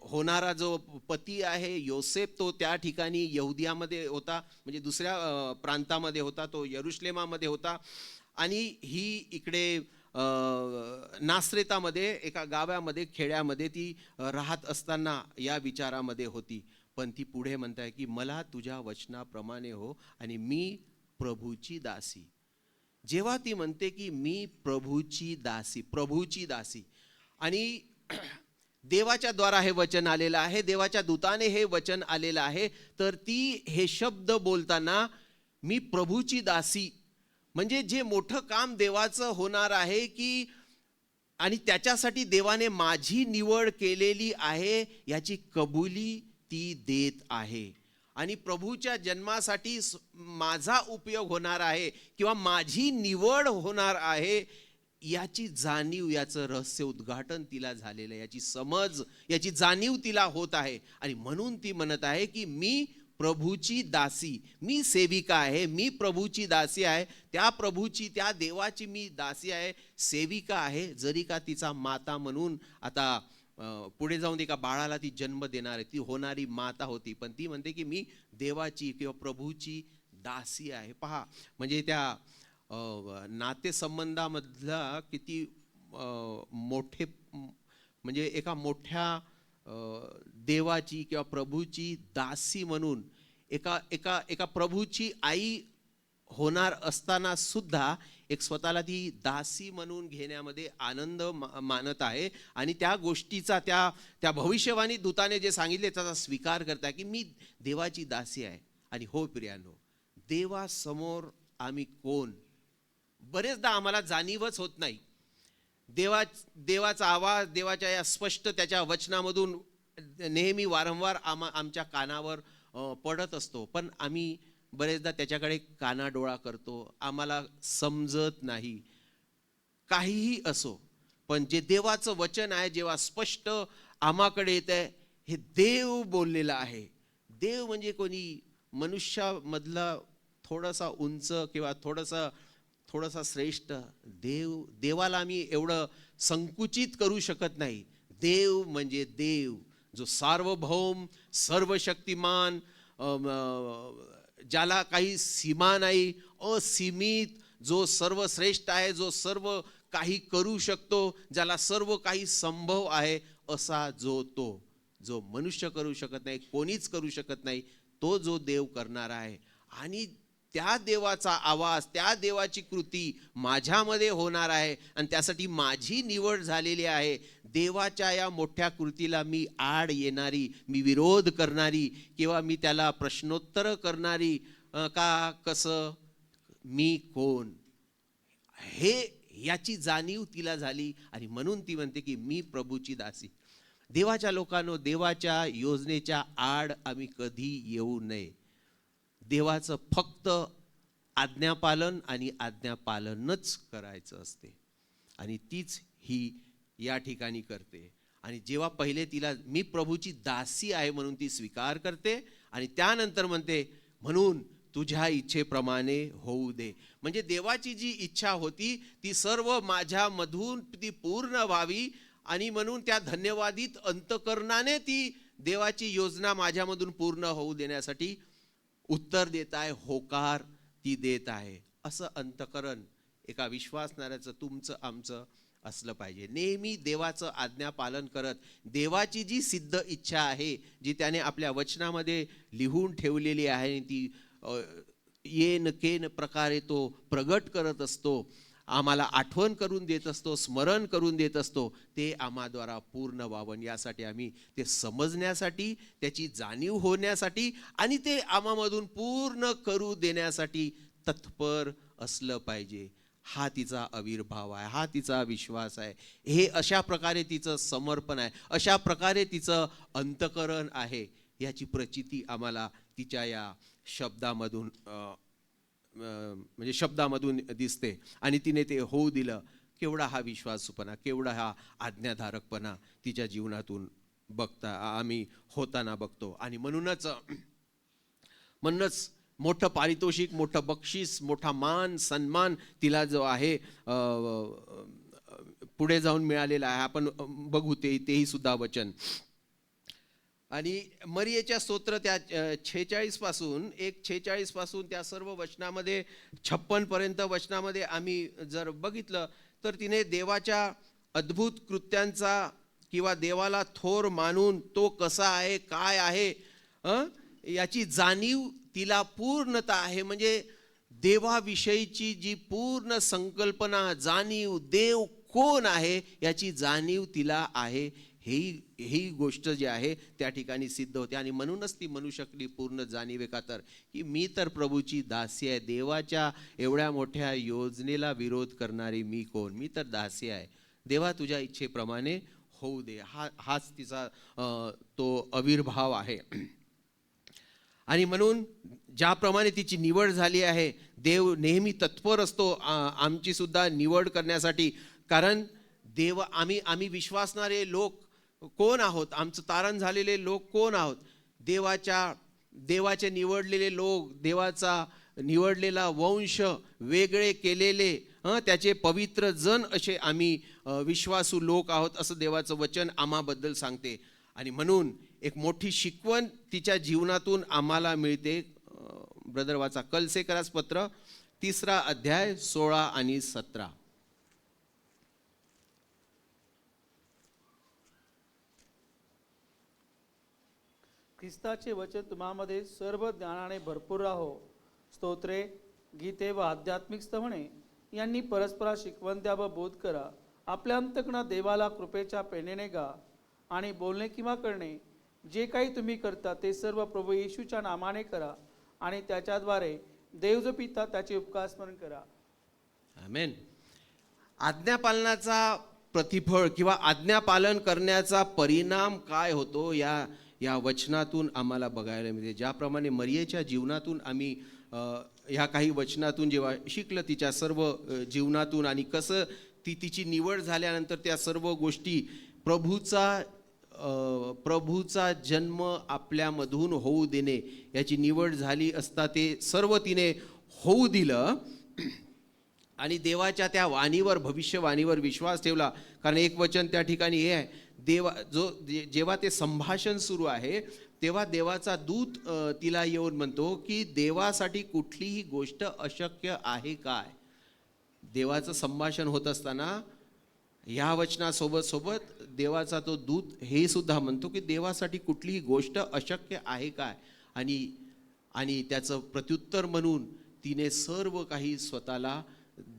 होणारा जो पती आहे योसेफ, तो त्या ठिकाणी यहुदियामध्ये होता, म्हणजे दुसऱ्या प्रांतामध्ये होता, तो यरुशलेमामध्ये होता. आणि ही इकडे नासरेतामध्ये एका गावामध्ये, खेड्यामध्ये ती राहत असताना या विचारामध्ये होती. पण ती पुढे म्हणताय की मला तुझ्या वचनाप्रमाणे हो, आणि मी प्रभूची दासी. जेव्हा ती म्हणते की मी प्रभूची दासी, आणि देवाच्या द्वारा हे वचन आलेलं आहे, देवाच्या दूताने हे वचन आलेलं आहे, तर ती हे शब्द बोलताना मी प्रभूची दासी, म्हणजे जे मोठं काम देवाचं होणार आहे की आणि त्याच्यासाठी देवाने माझी निवड केलेली आहे याची कबुली ती देत आहे. आणि प्रभूच्या जन्मासाठी माझा उपयोग होणार आहे किंवा माझी निवड होणार आहे याची जाणीव, याचं रहस्य उद्घाटन तिला झालेलं आहे, याची समज, याची जाणीव तिला होत आहे. आणि म्हणून ती म्हणत आहे की मी प्रभूची दासी, मी सेविका आहे, मी प्रभूची दासी आहे, त्या प्रभूची, त्या देवाची मी दासी आहे, सेविका आहे. जरी का तिचा माता म्हणून आता पुढे जाऊन एका बाळाला ती जन्म देणार आहे, ती होणारी माता होती, पण ती म्हणते की मी देवाची किंवा प्रभूची दासी आहे. पहा, म्हणजे त्या नातेसंबंधामधला किती मोठे, म्हणजे एका मोठ्या देवाची किंवा प्रभूची दासी म्हणून एका एका एका प्रभूची आई होणार असताना सुद्धा एक स्वतःला ती दासी म्हणून घेण्यामध्ये आनंद मानत आहे. आणि त्या गोष्टीचा त्या भविष्यवाणी दूताने जे सांगितले त्याचा स्वीकार करता की मी देवाची दासी आहे. आणि हो प्रियानो, देवासमोर आम्ही कोण, बरेचदा आम्हाला जाणीवच होत नाही. देवाचा आवाज, देवाच्या या स्पष्ट त्याच्या वचनामधून नेहमी वारंवार आमच्या कानावर पडत असतो, पण आम्ही बरेचदा त्याच्याकडे कानाडोळा करतो, आम्हाला समजत नाही. काहीही असो, पण जे देवाचं वचन आहे जेव्हा स्पष्ट आम्हाकडे येत आहे, हे देव बोललेलं आहे. देव म्हणजे कोणी मनुष्यामधला थोडासा उंच किंवा थोडासा श्रेष्ठ देवाला आम्ही एवढं संकुचित करू शकत नाही. देव म्हणजे देव, जो सार्वभौम, सर्वशक्तिमान, ज्याला काही सीमा नाही, असीमित, जो सर्वश्रेष्ठ आहे, जो सर्व काही करू शकतो, ज्याला सर्व काही संभव आहे, असा जो मनुष्य करू शकत नाही, कोणीच करू शकत नाही, तो जो देव करणार आहे. आणि त्या देवाचा आवाज, त्या देवाची कृती माझ्यामध्ये होणार आहे आणि त्यासाठी माझी निवड झालेली आहे. देवाच्या या मोठ्या कृतीला मी आड येणारी, मी विरोध करणारी किंवा मी त्याला प्रश्नोत्तर करणारी का कसं, मी कोण, हे याची जाणीव तिला झाली. आणि म्हणून ती म्हणते की मी प्रभूची दासी. देवाच्या लोकांनो, देवाच्या योजनेच्या आड आम्ही कधी येऊ नये. देवाचं फक्त आज्ञापालन आणि आज्ञापालनच करायचं असते. आणि तीच ही या ठिकाणी करते. आणि जेव्हा पहिले तिला मी प्रभूची दासी आहे म्हणून ती स्वीकार करते आणि त्यानंतर म्हणते म्हणून तुझ्या इच्छेप्रमाणे होऊ दे. म्हणजे देवाची जी इच्छा होती ती सर्व माझ्यामधून ती पूर्ण व्हावी आणि म्हणून त्या धन्यवादित अंतकरणाने ती देवाची योजना माझ्यामधून पूर्ण होऊ देण्यासाठी उत्तर देत आहे, होकार ती देत आहे. असं अंतकरण एका विश्वासणाऱ्याचं, तुमचं, आमचं असलं पाहिजे. नेहमी देवाचं आज्ञा पालन करत देवाची जी सिद्ध इच्छा आहे, जी त्याने आपल्या वचनामध्ये लिहून ठेवलेली आहे, ती येन केन प्रकारे तो प्रगट करत असतो, आम्हाला आठवण करून देत असतो, स्मरण करून देत असतो, ते आम्हाद्वारा पूर्ण व्हावं यासाठी आम्ही ते समजण्यासाठी, त्याची जाणीव होण्यासाठी आणि ते आम्हामधून पूर्ण करू देण्यासाठी तत्पर असलं पाहिजे. हा तिचा आविर्भाव आहे, हा तिचा विश्वास आहे. हे अशा प्रकारे तिचं समर्पण आहे, अशा प्रकारे तिचं अंतकरण आहे. याची प्रचिती आम्हाला तिच्या या शब्दामधून म्हणजे शब्दामधून दिसते. आणि तिने ते होऊ दिलं. केवढा हा विश्वासूपणा, केवढा हा आज्ञाधारकपणा तिच्या जीवनातून आम्ही होताना बघतो. आणि म्हणूनच मोठं पारितोषिक, मोठं बक्षीस, मोठा मान सन्मान तिला जो आहे पुढे जाऊन मिळालेला आहे. आपण बघू तेही सुद्धा वचन. आणि मरियेच्या स्तोत्र त्या 46 पासून त्या सर्व वचनामध्ये 56 पर्यंत वचनामध्ये आम्ही जर बघितलं तर तिने देवाच्या अद्भुत कृत्यांचा किंवा देवाला थोर मानून तो कसा आहे, काय आहे याची जाणीव तिला पूर्णता आहे. म्हणजे देवाविषयीची जी पूर्ण संकल्पना, जाणीव, देव कोण आहे याची जाणीव तिला आहे. ही गोष्ट जी आहे त्या ठिकाणी सिद्ध होते. आणि म्हणूनच ती म्हणू शकली पूर्ण जाणीव का तर की मी तर प्रभूची दासी आहे. देवाच्या एवढ्या मोठ्या योजनेला विरोध करणारी मी कोण, मी तर दासी आहे. देवा तुझ्या इच्छेप्रमाणे होऊ दे. हाच तिचा तो आविर्भाव आहे. आणि म्हणून ज्याप्रमाणे तिची निवड झाली आहे, देव नेहमी तत्पर असतो आमची सुद्धा निवड करण्यासाठी. कारण आम्ही विश्वासणारे लोक कोण आहोत, आमचं तारण झालेले लोक कोण आहोत? देवाचे निवडलेले लोक, देवाचा निवडलेला वंश, वेगळे केलेले त्याचे पवित्र जन असे आम्ही विश्वासू लोक आहोत, असं देवाचं वचन आम्हाबद्दल सांगते. आणि म्हणून एक मोठी शिकवण तिच्या जीवनातून आम्हाला मिळते. ब्रदर वाचा कलसेकरास पत्र 3 अध्याय 16 आणि 17. ख्रिस्ताचे वचन तुम्हामध्ये सर्व ज्ञानाने भरपूर राहो. स्तोत्रे, गीते व आध्यात्मिक स्तवणे यांनी परस्परा शिकवण द्या व बोध करा. आपल्या अंतकणात देवाला कृपेच्या पेनेने गा. आणि बोलणे किंवा करणे जे काही तुम्ही करता ते सर्व प्रभू येशूच्या नामाने करा. आणि त्याच्याद्वारे देव जो पिता त्याचे उपकार स्मरण करा. आमेन. आज्ञापालनाचा प्रतिफळ किंवा आज्ञापालन करण्याचा परिणाम काय होतो या वचनातून आम्हाला बघायला मिळते. ज्याप्रमाणे मरियेच्या जीवनातून आम्ही ह्या काही वचनातून जेव्हा शिकलं, तिच्या सर्व जीवनातून, आणि कसं तिची निवड झाल्यानंतर त्या सर्व गोष्टी प्रभूचा जन्म आपल्यामधून होऊ देणे याची निवड झाली असता ते सर्व तिने होऊ दिलं. आणि देवाच्या त्या वाणीवर, भविष्यवाणीवर विश्वास ठेवला. कारण एक वचन त्या ठिकाणी हे आहे, जेव्हा ते संभाषण सुरू आहे तेव्हा देवाचा दूत तिला येऊन म्हणतो की देवासाठी कुठलीही गोष्ट अशक्य आहे काय? देवाचं संभाषण होत असताना ह्या वचनासोबत देवाचा तो दूत हे सुद्धा म्हणतो की देवासाठी कुठलीही गोष्ट अशक्य आहे काय? आणि त्याचं प्रत्युत्तर म्हणून तिने सर्व काही स्वतःला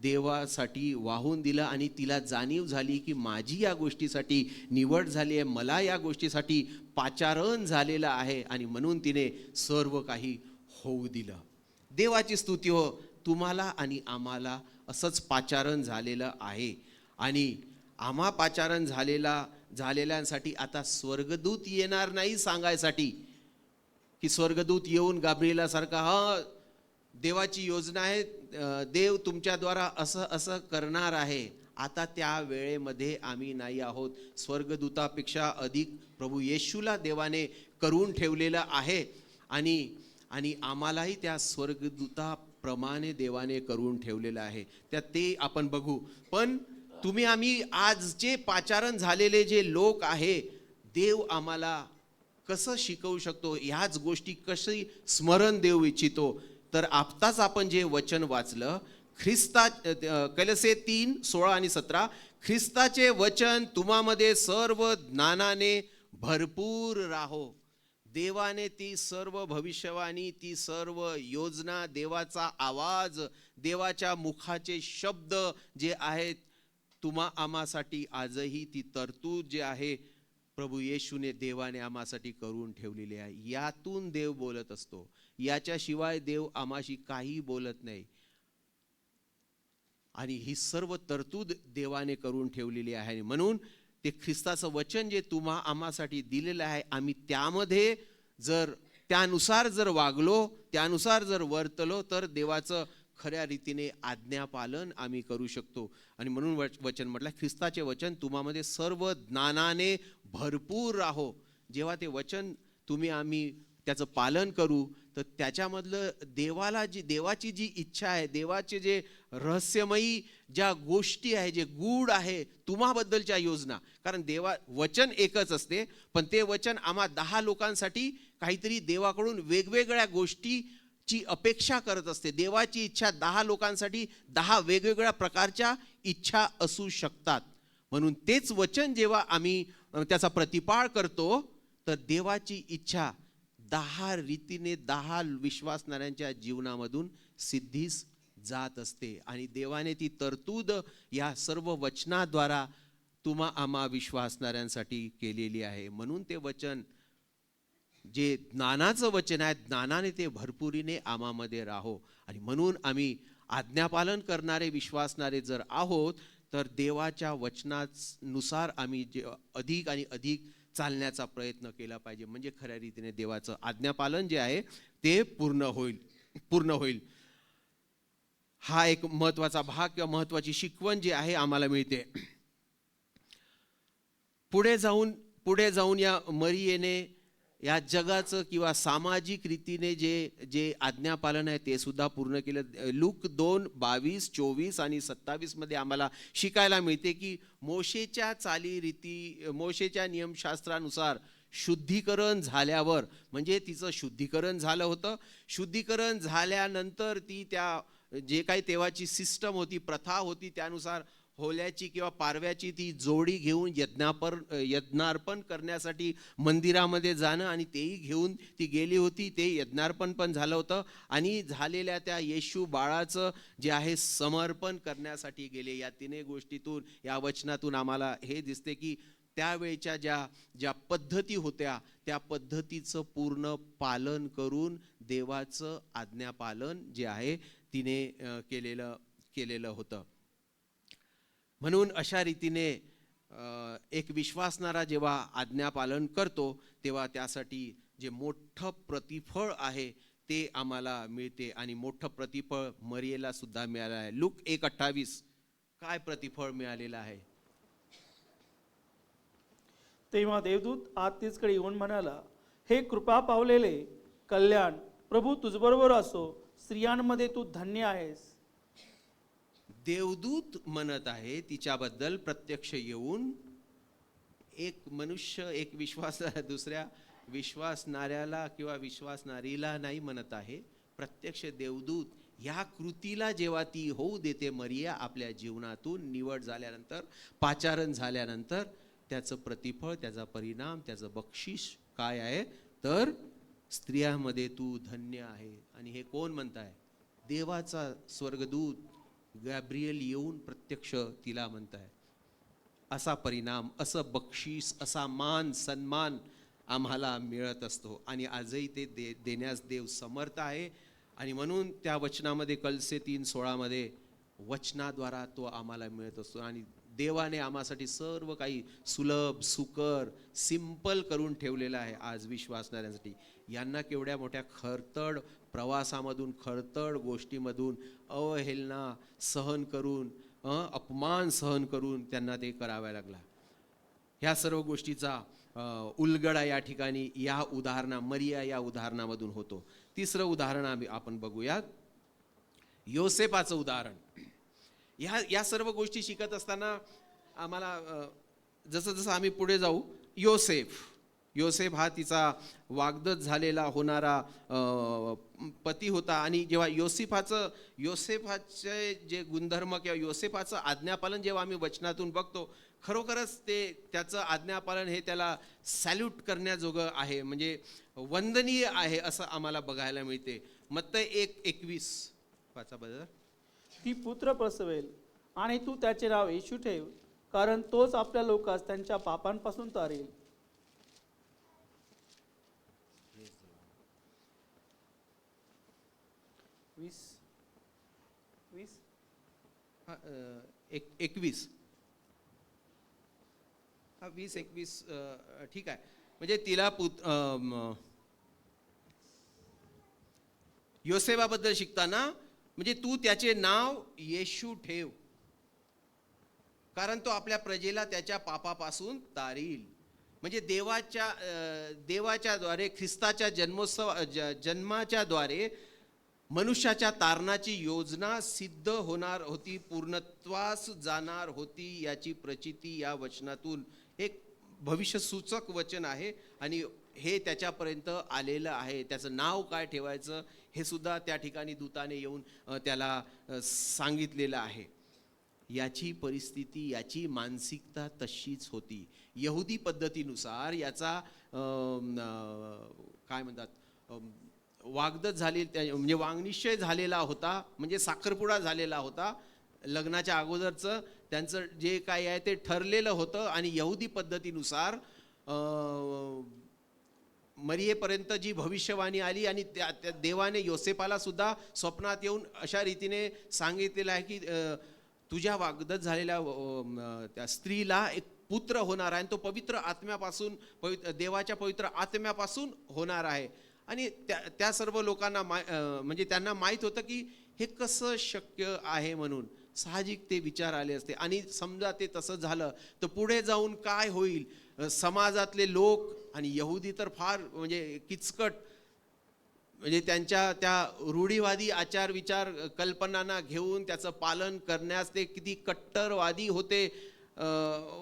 देवासाठी वाहून दिलं. आणि तिला जाणीव झाली की माझी या गोष्टीसाठी निवड झाली आहे, मला या गोष्टीसाठी पाचारण झालेलं आहे, आणि म्हणून तिने सर्व काही होऊ दिलं. देवाची स्तुती हो. तुम्हाला आणि आम्हाला असंच पाचारण झालेलं आहे. आणि आम्हा पाचारण झालेल्यांसाठी आता स्वर्गदूत येणार नाही सांगायसाठी की स्वर्गदूत येऊन गाब्रिएलासारखा देवाची योजना आहे, देव तुमच्याद्वारा असं करणार आहे. आता त्या वेळेमध्ये आम्ही नाही आहोत. स्वर्गदूतापेक्षा अधिक प्रभू येशूला देवाने करून ठेवलेलं आहे. आणि आम्हालाही त्या स्वर्गदूताप्रमाणे देवाने करून ठेवलेलं आहे. ते आपण बघू. पण आम्ही आजचे पाचारण झालेले जे लोक आहे, देव आम्हाला कसं शिकवू शकतो, ह्याच गोष्टी कशी स्मरण देऊ इच्छितो. तर आत्ताच आपण जे वचन वाचलं, कलसे 3:16 आणि 17, ख्रिस्ताचे वचन तुम्हामध्ये सर्व ज्ञानाने भरपूर राहो. देवाने ती सर्व भविष्यवाणी, ती सर्व योजना, देवाचा आवाज, देवाच्या मुखाचे शब्द जे आहेत, आम्हासाठी आजही ती तरतूद जे आहे प्रभू येशूने, देवाने आम्हासाठी करून ठेवलेली आहे. यातून देव बोलत असतो. याच्याशिवाय देव आम्हाशी काही बोलत नाही. आणि ही सर्व तरतूद देवाने करून ठेवलेली आहे. म्हणून ते ख्रिस्ताचं वचन जे आम्हासाठी दिलेलं आहे, आम्ही त्यामध्ये त्यानुसार जर वागलो, त्यानुसार जर वर्तलो, तर देवाचं खऱ्या रीतीने आज्ञापालन आम्ही करू शकतो. आणि म्हणून वचन म्हटलं, ख्रिस्ताचे वचन तुम्हामध्ये सर्व ज्ञानाने भरपूर राहो. जेव्हा ते वचन आम्ही त्याचं पालन करू, तर त्याच्यामधलं देवाची जी इच्छा आहे, देवाचे जे रहस्यमयी ज्या गोष्टी आहे, जे गूढ आहे तुम्हाबद्दलच्या योजना. कारण वचन एकच असते, पण ते वचन आम्हा 10 लोकांसाठी काहीतरी देवाकडून वेगवेगळ्या गोष्टीची अपेक्षा करत असते. देवाची इच्छा 10 लोकांसाठी 10 वेगवेगळ्या प्रकारच्या इच्छा असू शकतात. म्हणून तेच वचन जेव्हा आम्ही त्याचा प्रतिपाळ करतो, तर देवाची इच्छा 10 रीतीने 10 विश्वासणाऱ्यांच्या जीवनामधून सिद्धीस जात असते. आणि देवाने ती तरतूद या सर्व वचनाद्वारा आम्हा विश्वासणाऱ्यांसाठी केलेली आहे. म्हणून ते वचन जे ज्ञानाचं वचन आहे, ज्ञानाने ते भरपुरीने आम्हामध्ये राहो. आणि म्हणून आम्ही आज्ञापालन करणारे विश्वासणारे जर आहोत, तर देवाच्या वचनानुसार आम्ही जे अधिक आणि अधिक चालण्याचा प्रयत्न केला पाहिजे, म्हणजे खऱ्या रीतीने देवाचं आज्ञापालन जे आहे ते पूर्ण होईल. हा एक महत्वाचा भाग किंवा महत्वाची शिकवण जी आहे आम्हाला मिळते. पुढे जाऊन या मरियेने या जगाचं किंवा सामाजिक रीतीने जे आज्ञापालन आहे ते सुद्धा पूर्ण केलं. लूक 2:22, 24 आणि 27 मध्ये आम्हाला शिकायला मिळते की मोशेच्या चालीरीती, मोशेच्या नियमशास्त्रानुसार शुद्धीकरण झाल्यावर, म्हणजे तिचं शुद्धीकरण झालं होतं. शुद्धीकरण झाल्यानंतर ती त्या जे काही तेव्हाची सिस्टम होती, प्रथा होती, त्यानुसार होल्याची किंवा पारव्याची ती जोडी घेऊन यज्ञार्पण करण्यासाठी मंदिरामध्ये जाणं, आणि तेही घेऊन ती गेली होती. ते यज्ञार्पण पण झालं होतं आणि झालेल्या त्या येशू बाळाचं जे आहे समर्पण करण्यासाठी गेले. या तिन्ही गोष्टीतून, या वचनातून आम्हाला हे दिसते की त्यावेळच्या ज्या पद्धती होत्या त्या पद्धतीचं पूर्ण पालन करून देवाचं आज्ञापालन जे आहे तिने केलेलं होतं. म्हणून अशा रीतीने एक विश्वासणारा जेव्हा आज्ञापालन करतो तेव्हा त्यासाठी जे मोठं प्रतिफळ आहे ते आम्हाला मिळते, आणि मोठं प्रतिफळ मरियेला सुद्धा मिळालं आहे. लूक 1:28 काय प्रतिफळ मिळालेलं आहे? तेव्हा देवदूत आत तिचकडे येऊन म्हणाला, हे कृपा पावलेले कल्याण, प्रभू तुझबरोबर असो, स्त्रियांमध्ये तू धन्य आहेस. देवदूत म्हणत आहे तिच्याबद्दल, प्रत्यक्ष येऊन. एक मनुष्य, एक दुसऱ्या विश्वासणाऱ्याला किंवा विश्वासणारीला नाही म्हणत आहे. प्रत्यक्ष देवदूत ह्या कृतीला जेव्हा ती होऊ देते मरिया आपल्या जीवनातून, निवड झाल्यानंतर, पाचारण झाल्यानंतर, त्याचं प्रतिफळ, त्याचा परिणाम, त्याचं बक्षीस काय आहे तर स्त्रियांमध्ये तू धन्य आहे. आणि हे कोण म्हणताय? देवाचा स्वर्गदूत गॅब्रिएल येऊन प्रत्यक्ष तिला म्हणताय. असा परिणाम, असं बक्षीस, असा मान सन्मान आम्हाला मिळत असतो, आणि आजही ते देण्यास देव समर्थ आहे. आणि म्हणून त्या वचनामध्ये कलसे 3:16 मध्ये वचनाद्वारा तो आम्हाला मिळत असतो. आणि देवाने आम्हासाठी सर्व काही सुलभ, सुकर, सिंपल करून ठेवलेलं आहे आज विश्वासणाऱ्यांसाठी. यांना केवढ्या मोठ्या खडतर प्रवासामधून, खडतर गोष्टीमधून, अवहेलना सहन करून, अपमान सहन करून त्यांना ते करावं लागला. ह्या सर्व गोष्टीचा उलगडा या ठिकाणी या मरिया या उदाहरणामधून होतो. तिसरं उदाहरण आपण बघूयात, योसेफाचं उदाहरण. या सर्व गोष्टी शिकत असताना आम्हाला जसं जसं आम्ही पुढे जाऊ, योसेफ हा तिचा वाग्दत्त झालेला होणारा पती होता. आणि जेव्हा योसेफाचे जे गुणधर्म किंवा योसेफाचं आज्ञापालन जेव्हा आम्ही वचनातून बघतो, खरोखरच त्याचं आज्ञापालन हे त्याला सॅल्यूट करण्याजोगं आहे, म्हणजे वंदनीय आहे असं आम्हाला बघायला मिळते. मत्तई 1:21 वाचा बरं. ती पुत्र प्रसवेल आणि तू त्याचे नाव येशू ठेव, कारण तोच आपल्या लोकांस त्यांच्या पापांपासून तारेल. वीस 21 20-21 ठीक आहे. म्हणजे तिला योसेफाबद्दल शिकताना, म्हणजे तू त्याचे नाव येशू ठेव, कारण तो आपल्या प्रजेला त्याच्या पापापासून तारील. म्हणजे देवाच्या द्वारे, ख्रिस्ताच्या जन्माच्या द्वारे मनुष्याच्या तारणाची योजना सिद्ध होणार होती, पूर्णत्वास जाणार होती, याची प्रचिती या वचनातून एक भविष्यसूचक वचन आहे. आणि हे त्याच्यापर्यंत आलेलं आहे. त्याचं नाव काय ठेवायचं हे सुद्धा त्या ठिकाणी दूताने येऊन त्याला सांगितलेलं आहे. याची परिस्थिती, याची मानसिकता तशीच होती. यहुदी पद्धतीनुसार याचा काय म्हणतात, वाग्दत्त झाली, म्हणजे वाङ्निश्चय झालेला होता, म्हणजे साखरपुडा झालेला होता. लग्नाच्या अगोदरचं त्यांचं जे काय आहे ते ठरलेलं होतं. आणि यहुदी पद्धतीनुसार मरियेपर्यंत जी भविष्यवाणी आली, आणि त्या देवाने योसेफाला सुद्धा स्वप्नात येऊन अशा रीतीने सांगितलेलं आहे की तुझ्या वागदत झालेल्या त्या स्त्रीला एक पुत्र होणार आहे आणि तो पवित्र आत्म्यापासून देवाच्या पवित्र आत्म्यापासून होणार आहे. आणि त्या सर्व लोकांना म्हणजे त्यांना माहीत होतं की हे कसं शक्य आहे म्हणून साहजिक ते विचार आले असते. आणि समजा ते तसं झालं तर पुढे जाऊन काय होईल. समाजातले लोक आणि यहुदी तर फार म्हणजे किचकट, म्हणजे त्यांच्या त्या रूढीवादी आचार विचार कल्पनांना घेऊन त्याचं पालन करण्यास ते किती कट्टरवादी होते.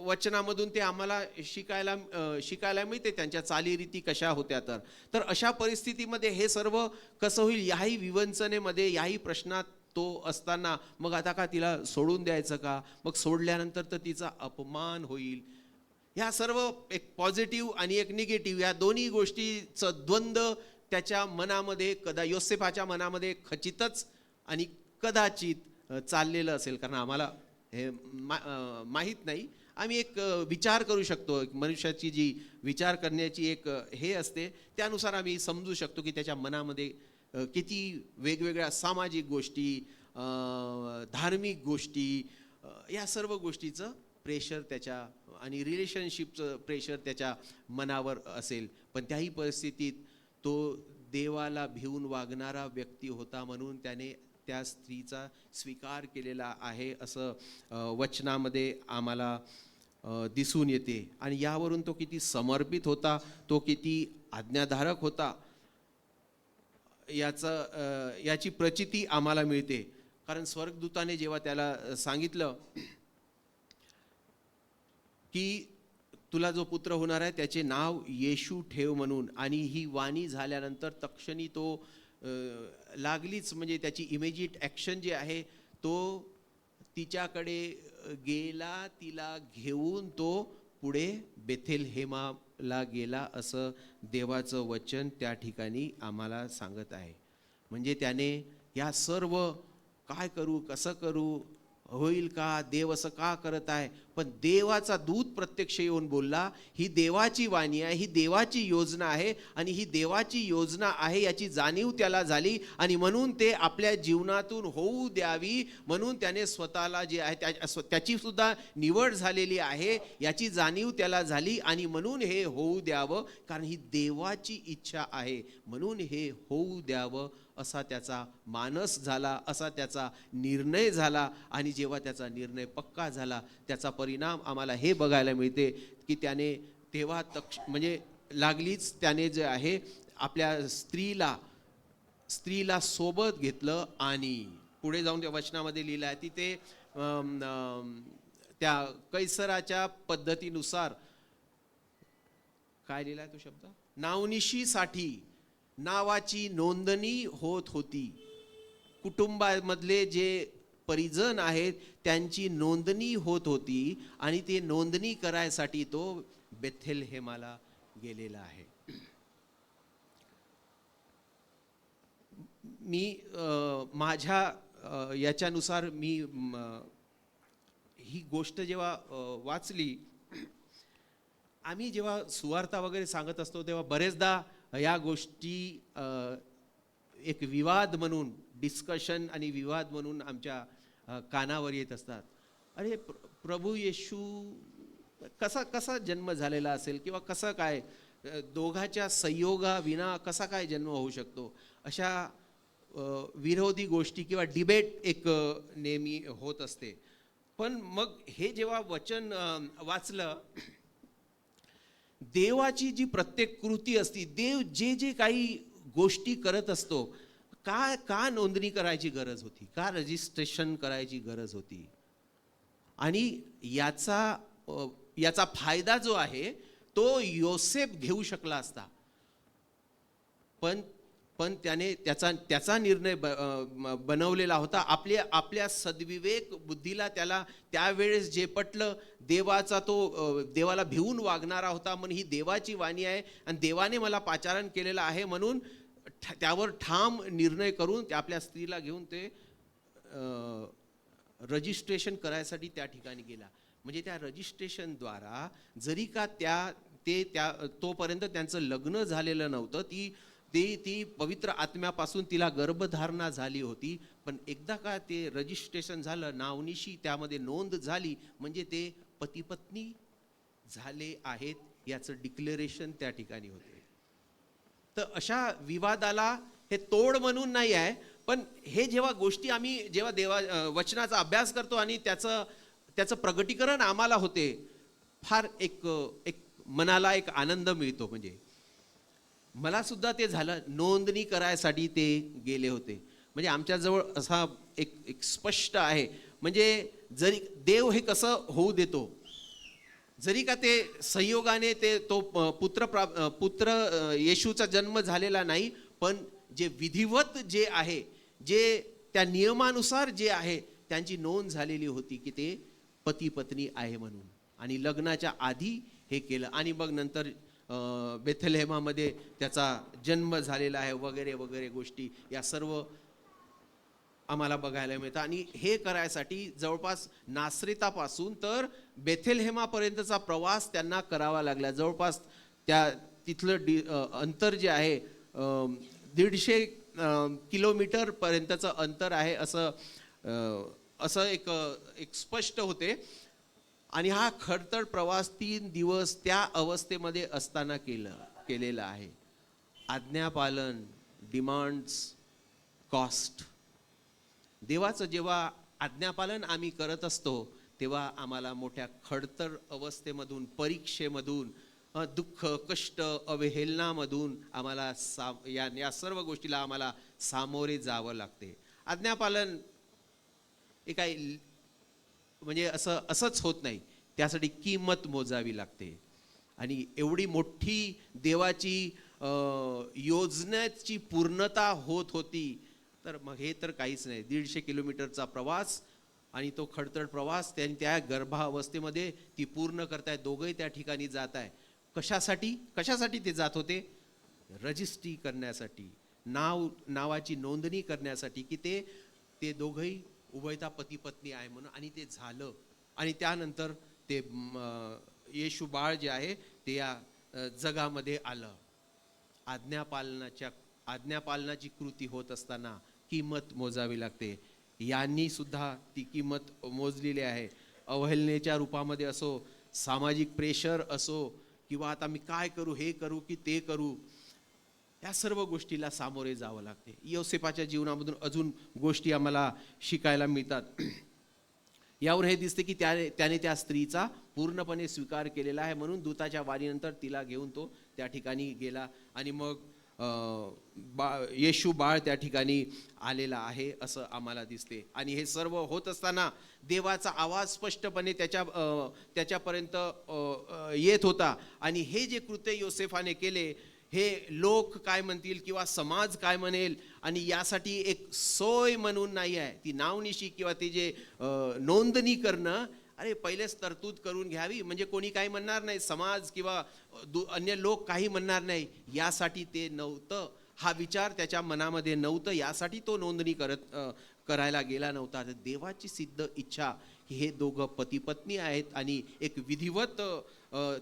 वचनामधून ते आम्हाला शिकायला मिळते त्यांच्या चालीरीती कशा होत्या. तर अशा परिस्थितीमध्ये हे सर्व कसं होईल याही विवंचनेमध्ये याही प्रश्नात तो असताना मग आता का तिला सोडून द्यायचं का, मग सोडल्यानंतर तर तिचा अपमान होईल. ह्या सर्व एक पॉझिटिव्ह आणि एक निगेटिव्ह या दोन्ही गोष्टीचं द्वंद्व त्याच्या मनामध्ये योसेफाच्या मनामध्ये खचितच आणि कदाचित चाललेलं असेल. कारण आम्हाला हे माहीत नाही. आम्ही एक विचार करू शकतो, मनुष्याची जी विचार करण्याची एक हे असते त्यानुसार आम्ही समजू शकतो की त्याच्या मनामध्ये किती वेगवेगळ्या सामाजिक गोष्टी, धार्मिक गोष्टी, या सर्व गोष्टीचं प्रेशर त्याच्या आणि रिलेशनशिपचं प्रेशर त्याच्या मनावर असेल. पण त्याही परिस्थितीत तो देवाला भिवून वागणारा व्यक्ती होता म्हणून त्याने त्या स्त्रीचा स्वीकार केलेला आहे असं वचनामध्ये आम्हाला दिसून येते. आणि यावरून तो किती समर्पित होता, तो किती आज्ञाधारक होता याची प्रचिती आम्हाला मिळते. कारण स्वर्गदूताने जेव्हा त्याला सांगितलं की तुला जो पुत्र होणार आहे त्याचे नाव येशू ठेव म्हणून, आणि ही वाणी झाल्यानंतर तक्षणी तो लागलीच म्हणजे त्याची इमिजिएट ॲक्शन जे आहे तो तिच्याकडे गेला, तिला घेऊन तो पुढे बेथेलहेमाला गेला असं देवाचं वचन त्या ठिकाणी आम्हाला सांगत आहे. म्हणजे त्याने या सर्व काय करू, कसं करू, होईल का, देव असं का करत आहे, पण देवाचा दूत प्रत्यक्ष येऊन बोलला ही देवाची वाणी आहे, ही देवाची योजना आहे आणि ही देवाची योजना आहे याची जाणीव त्याला झाली. आणि म्हणून ते आपल्या जीवनातून होऊ द्यावी म्हणून त्याने स्वतःला जे आहे त्याची सुद्धा निवड झालेली आहे याची जाणीव त्याला झाली. आणि म्हणून हे होऊ द्यावं, कारण ही देवाची इच्छा आहे म्हणून हे होऊ द्यावं असा त्याचा मानस झाला, असा त्याचा निर्णय झाला. आणि जेव्हा त्याचा निर्णय पक्का झाला त्याचा परिणाम आम्हाला हे बघायला मिळते की त्याने तेव्हा म्हणजे लागलीच त्याने जे आहे आपल्या स्त्रीला सोबत घेतलं. आणि पुढे जाऊन त्या वचनामध्ये लिहिलं आहे तिथे त्या कैसराच्या पद्धतीनुसार काय लिहिलं आहे तो शब्द, नावनिशीसाठी नावाची नोंदणी होत होती. कुटुंबामधले जे परिजन आहेत त्यांची नोंदणी होत होती आणि ते नोंदणी करायसाठी तो बेथेलहेमाला गेलेला आहे. मी माझ्या याच्यानुसार मी ही गोष्ट जेव्हा वाचली, आम्ही जेव्हा सुवार्ता वगैरे सांगत असतो तेव्हा बरेचदा या गोष्टी एक विवाद म्हणून, डिस्कशन आणि विवाद म्हणून आमच्या कानावर येत असतात. अरे प्रभू येशू कसा जन्म झालेला असेल किंवा कसं काय दोघाच्या संयोगाविना कसा काय जन्म होऊ शकतो, अशा विरोधी गोष्टी किंवा डिबेट एक नेहमी होत असते. पण मग हे जेव्हा वचन वाचलं, देवाची जी प्रत्येक कृती असती, देव जे जे काही गोष्टी करत असतो, का नोंदणी करायची गरज होती, का रजिस्ट्रेशन करायची गरज होती. आणि याचा फायदा जो आहे तो योसेफ घेऊ शकला असता, पण त्याने त्याचा निर्णय बनवलेला होता. आपल्या सद्विवेक बुद्धीला त्याला त्यावेळेस जे पटलं, देवाला भिवून वागणारा होता म्हणून ही देवाची वाणी आहे आणि देवाने मला पाचारण केलेलं आहे म्हणून त्यावर ठाम निर्णय करून आपल्या स्त्रीला घेऊन ते रजिस्ट्रेशन करायसाठी त्या ठिकाणी गेला. म्हणजे त्या रजिस्ट्रेशनद्वारा जरी का तोपर्यंत त्यांचं लग्न झालेलं नव्हतं, ती ती पवित्र आत्म्यापासून तिला गर्भधारणा झाली होती, पण एकदा का ते रजिस्ट्रेशन झालं, नावनिशी त्यामध्ये नोंद झाली, म्हणजे ते पती पत्नी झाले आहेत याचं डिक्लेरेशन त्या ठिकाणी होते. तर अशा विवादाला हे तोड म्हणून नाही आहे, पण हे जेव्हा गोष्टी आम्ही जेव्हा वचनाचा अभ्यास करतो आणि त्याचं प्रगटीकरण आम्हाला होते, फार एक मनाला एक आनंद मिळतो. म्हणजे मला सुद्धा ते झालं, नोंदणी करायसाठी ते गेले होते. म्हणजे आमच्याजवळ असा एक स्पष्ट आहे, म्हणजे जरी देव हे कसं होऊ देतो, जरी का ते संयोगाने तो पुत्र येशूचा जन्म झालेला नाही, पण जे विधिवत जे आहे, जे त्या नियमानुसार जे आहे, त्यांची नोंद झालेली होती की ते पती पत्नी आहे म्हणून. आणि लग्नाच्या आधी हे केलं आणि मग नंतर बेथलेहेमामध्ये त्याचा जन्म झालेला आहे वगैरे वगैरे गोष्टी या सर्व आम्हाला बघायला मिळतं. आणि हे करायसाठी जवळपास नासरेतापासून तर बेथलेहेमापर्यंतचा प्रवास त्यांना करावा लागला. जवळपास तिथलं अंतर जे आहे 150 किलोमीटर पर्यंतचं अंतर आहे असं एक स्पष्ट होते. आणि हा खडतर प्रवास 3 दिवस त्या अवस्थेमध्ये असताना केलेला आहे. आज्ञापालन, डिमांड्स, कॉस्ट. देवाचं जेव्हा आज्ञापालन आम्ही करत असतो तेव्हा आम्हाला मोठ्या खडतर अवस्थेमधून, परीक्षेमधून, दुःख, कष्ट, अवहेलनामधून आम्हाला या सर्व गोष्टीला आम्हाला सामोरे जावं लागते. आज्ञापालन हे काही म्हणजे असंच होत नाही, त्यासाठी किंमत मोजावी लागते. आणि एवढी मोठी देवाची योजनेची पूर्णता होत होती, तर मग हे तर काहीच नाही. 150 किलोमीटरचा प्रवास आणि तो खडतर प्रवास त्या गर्भावस्थेमध्ये ती पूर्ण करताय. दोघंही त्या ठिकाणी जात आहे. कशासाठी ते जात होते? रजिस्ट्री करण्यासाठी, नावाची नोंदणी करण्यासाठी, की ते दोघंही उभयता पती पत्नी आहे म्हणून. आणि ते झालं. आणि त्यानंतर ते येशू बाळ जे आहे ते या जगामध्ये आलं. आज्ञापालनाची कृती होत असताना किंमत मोजावी लागते. यांनी सुद्धा ती किंमत मोजलेली आहे. अवहेलनेच्या रूपामध्ये असो, सामाजिक प्रेशर असो, किंवा आता मी काय करू, हे करू की ते करू, या सर्व गोष्टीला सामोरे जावं लागते. योसेफाच्या जीवनामधून अजून गोष्टी आम्हाला शिकायला मिळतात. यावर हे दिसते की त्याने त्या स्त्रीचा पूर्णपणे स्वीकार केलेला आहे, म्हणून दूताच्या वारीनंतर तिला घेऊन तो त्या ठिकाणी गेला. आणि मग येशू बाळ त्या ठिकाणी आलेला आहे असं आम्हाला दिसते. आणि हे सर्व होत असताना देवाचा आवाज स्पष्टपणे त्याच्यापर्यंत येत होता. आणि हे जे कृत्य योसेफाने केले, हे लोक काय म्हणतील किंवा समाज काय म्हणेल, आणि यासाठी एक सोय म्हणून नाही आहे ती नावनिशी किंवा ती जे नोंदणी करणं. अरे पहिलेच तरतूद करून घ्यावी, म्हणजे कोणी काही म्हणणार नाही, समाज किंवा अन्य लोक काही म्हणणार नाही, यासाठी ते नव्हतं. हा विचार त्याच्या मनामध्ये नव्हतं, यासाठी तो नोंदणी करायला गेला नव्हता. तर देवाची सिद्ध इच्छा हे दोघं पती पत्नी आहेत आणि एक विधिवत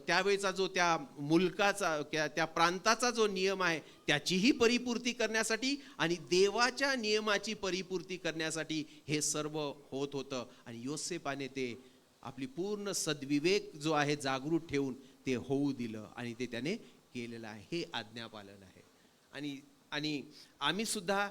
त्यावेळेचा जो त्या मुलकाचा त्या प्रांताचा जो नियम आहे त्याचीही परिपूर्ती करण्यासाठी आणि देवाच्या नियमाची परिपूर्ती करण्यासाठी हे सर्व होत होतं. आणि योसेफाने ते आपली पूर्ण सद्विवेक जो आहे जागृत ठेवून ते होऊ दिलं आणि ते त्याने केलेलं आहे. हे आज्ञापालन आहे. आणि आम्ही सुद्धा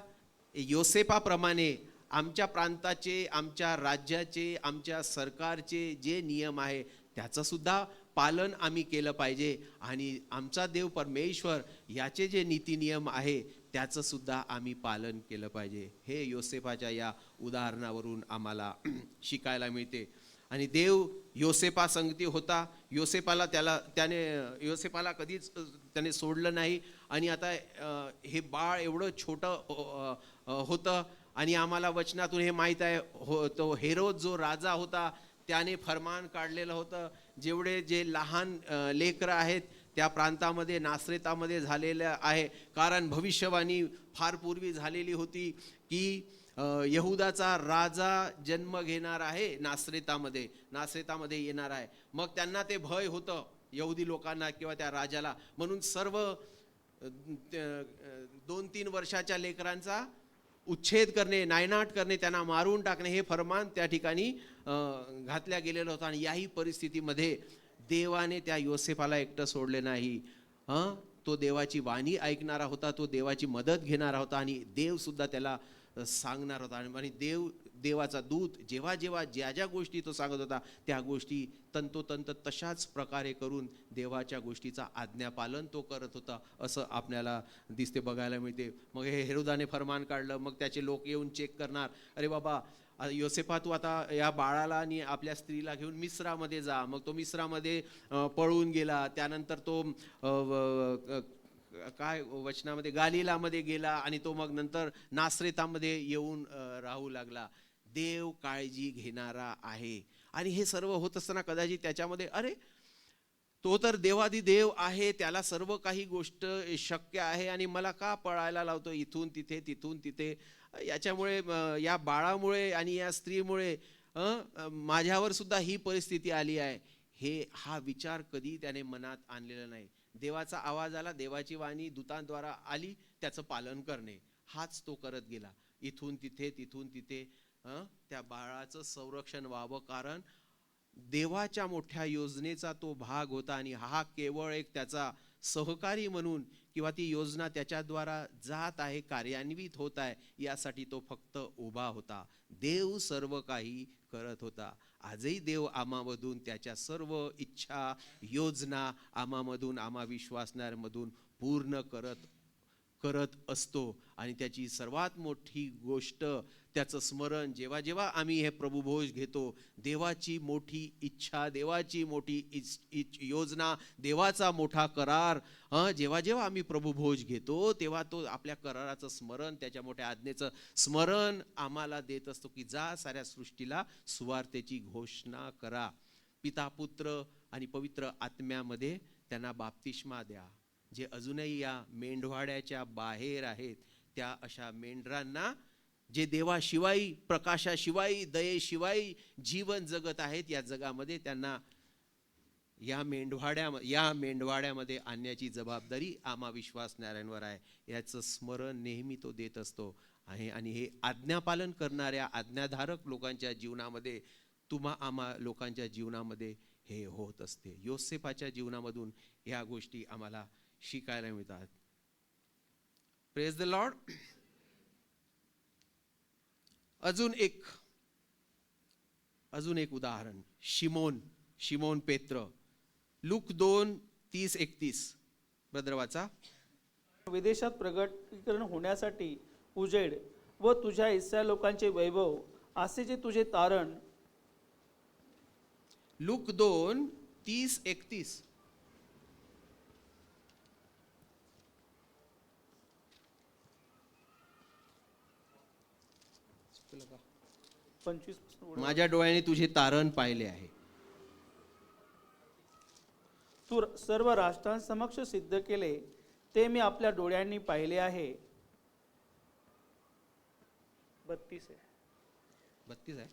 योसेफाप्रमाणे आमच्या प्रांताचे, आमच्या राज्याचे, आमच्या सरकारचे जे नियम आहे त्याचं सुद्धा पालन आम्ही केलं पाहिजे. आणि आमचा देव परमेश्वर याचे जे नीती नियम आहे त्याचं सुद्धा आम्ही पालन केलं पाहिजे. हे योसेफाच्या या उदाहरणावरून आम्हाला शिकायला मिळते. आणि देव योसेफा संगती होता. योसेफाला कधीच त्याने सोडलं नाही. आणि आता हे बाळ एवढं छोटं होतं आणि आम्हाला वचनातून हे माहीत आहे, तो हेरोद जो राजा होता त्याने फरमान काढलेलं होतं, जेवढे जे लहान लेकरं आहेत त्या प्रांतामध्ये नासरेतामध्ये झालेलं आहे. कारण भविष्यवाणी फार पूर्वी झालेली होती की यहुदाचा राजा जन्म घेणार आहे, नासरेतामध्ये येणार आहे. मग त्यांना ते भय होतं यहुदी लोकांना किंवा त्या राजाला, म्हणून सर्व 2-3 वर्षाच्या लेकरांचा उच्छेद करणे, नायनाट करणे, त्यांना मारून टाकणे, हे फरमान त्या ठिकाणी घातल्या गेलेलं होतं. आणि याही परिस्थितीमध्ये देवाने त्या योसेफाला एकटं सोडले नाही. तो देवाची वाणी ऐकणारा होता, तो देवाची मदत घेणारा होता, आणि देव सुद्धा त्याला सांगणार होता. आणि देवाचा दूत जेव्हा जेव्हा ज्या ज्या गोष्टी तो सांगत होता, त्या गोष्टी तंतोतंत तशाच प्रकारे करून देवाच्या गोष्टीचा आज्ञापालन तो करत होता, असं आपल्याला दिसते, बघायला मिळते. मग हे हेरोदाने फरमान काढलं. मग त्याचे लोक येऊन चेक करणार, अरे बाबा योसेफा, तू आता या बाळाला आणि आपल्या स्त्रीला घेऊन मिस्रामध्ये जा. मग तो मिस्रामध्ये पळून गेला. त्यानंतर तो काय वचनामध्ये गालिलामध्ये गेला, आणि तो मग नंतर नासरेतामध्ये येऊन राहू लागला. देव काळजी घेणारा आहे. आणि हे सर्व होत असताना कदाचित त्याच्यामध्ये, अरे तो तर देवादी देव आहे, त्याला सर्व काही गोष्ट शक्य आहे, आणि मला का पळायला लावतो इथून तिथे तिथून तिथे. याच्यामुळे, या बाळामुळे आणि या स्त्रीमुळे माझ्यावर सुद्धा ही परिस्थिती आली आहे. हा विचार कधी त्याने मनात आणलेला नाही. देवाचा आवाज आला, देवाची वाणी दूतांद्वारा आली, त्याचं पालन करणे, हाच तो करत गेला. इथून तिथे तिथून तिथे त्या बाळाचं संरक्षण व्हावं, कारण देवाच्या मोठ्या योजनेचा तो भाग होता. आणि हा केवळ एक त्याचा सहकारी म्हणून, किंवा ती योजना त्याच्याद्वारा जात आहे, कार्यान्वित होत आहे, यासाठी तो फक्त उभा होता. देव सर्व काही करत होता. आजही देव आम्हामधून त्याच्या सर्व इच्छा, योजना आम्हामधून, आम्हा विश्वासणाऱ्यांमधून पूर्ण करत असतो. आणि त्याची सर्वात मोठी गोष्ट, त्याचं स्मरण, जेव्हा जेव्हा आम्ही हे प्रभुभोज घेतो, देवाची मोठी इच्छा, देवाची मोठी योजना, देवाचा मोठा करार, जेव्हा जेव्हा आम्ही प्रभुभोज घेतो, तेव्हा तो आपल्या कराराचं स्मरण, त्याच्या मोठ्या आज्ञेचं स्मरण आम्हाला देत असतो, की जा साऱ्या सृष्टीला सुवार्तेची घोषणा करा. पिता, पुत्र आणि पवित्र आत्म्यामध्ये त्यांना बाप्तिस्मा द्या. जे अजूनही या मेंढवाड्याच्या बाहेर आहेत, त्या अशा मेंढरांना, जे देवाशिवाय, प्रकाशाशिवाय, दयेशिवाय जीवन जगत आहेत, या जगामध्ये त्यांना या मेंढवाड्यामध्ये आणण्याची जबाबदारी आम्हा विश्वासणाऱ्यांवर आहे. याचं स्मरण नेहमी तो देत असतो आहे. आणि हे आज्ञापालन करणाऱ्या आज्ञाधारक लोकांच्या जीवनामध्ये, आम्हा लोकांच्या जीवनामध्ये हे होत असते. योसेफाच्या जीवनामधून या गोष्टी आम्हाला शिकायला मिळतात. Praise the Lord. अजून एक उदाहरण, शिमोन पेत्र. लूक 2:30-31. ब्रदर वाचा. विदेशात प्रगटीकरण होण्यासाठी उजेड व तुझ्या इस्रायल लोकांचे वैभव, असे जे तुझे तारण. लूक 2:30-31. 25 माझ्या डोळ्याने तुझे तारण पाहिले आहे. तू सर्व राष्ट्रांसमक्ष सिद्ध केले, ते मी आपल्या डोळ्यांनी पाहिले आहे. 32 आहे. 32 आहे.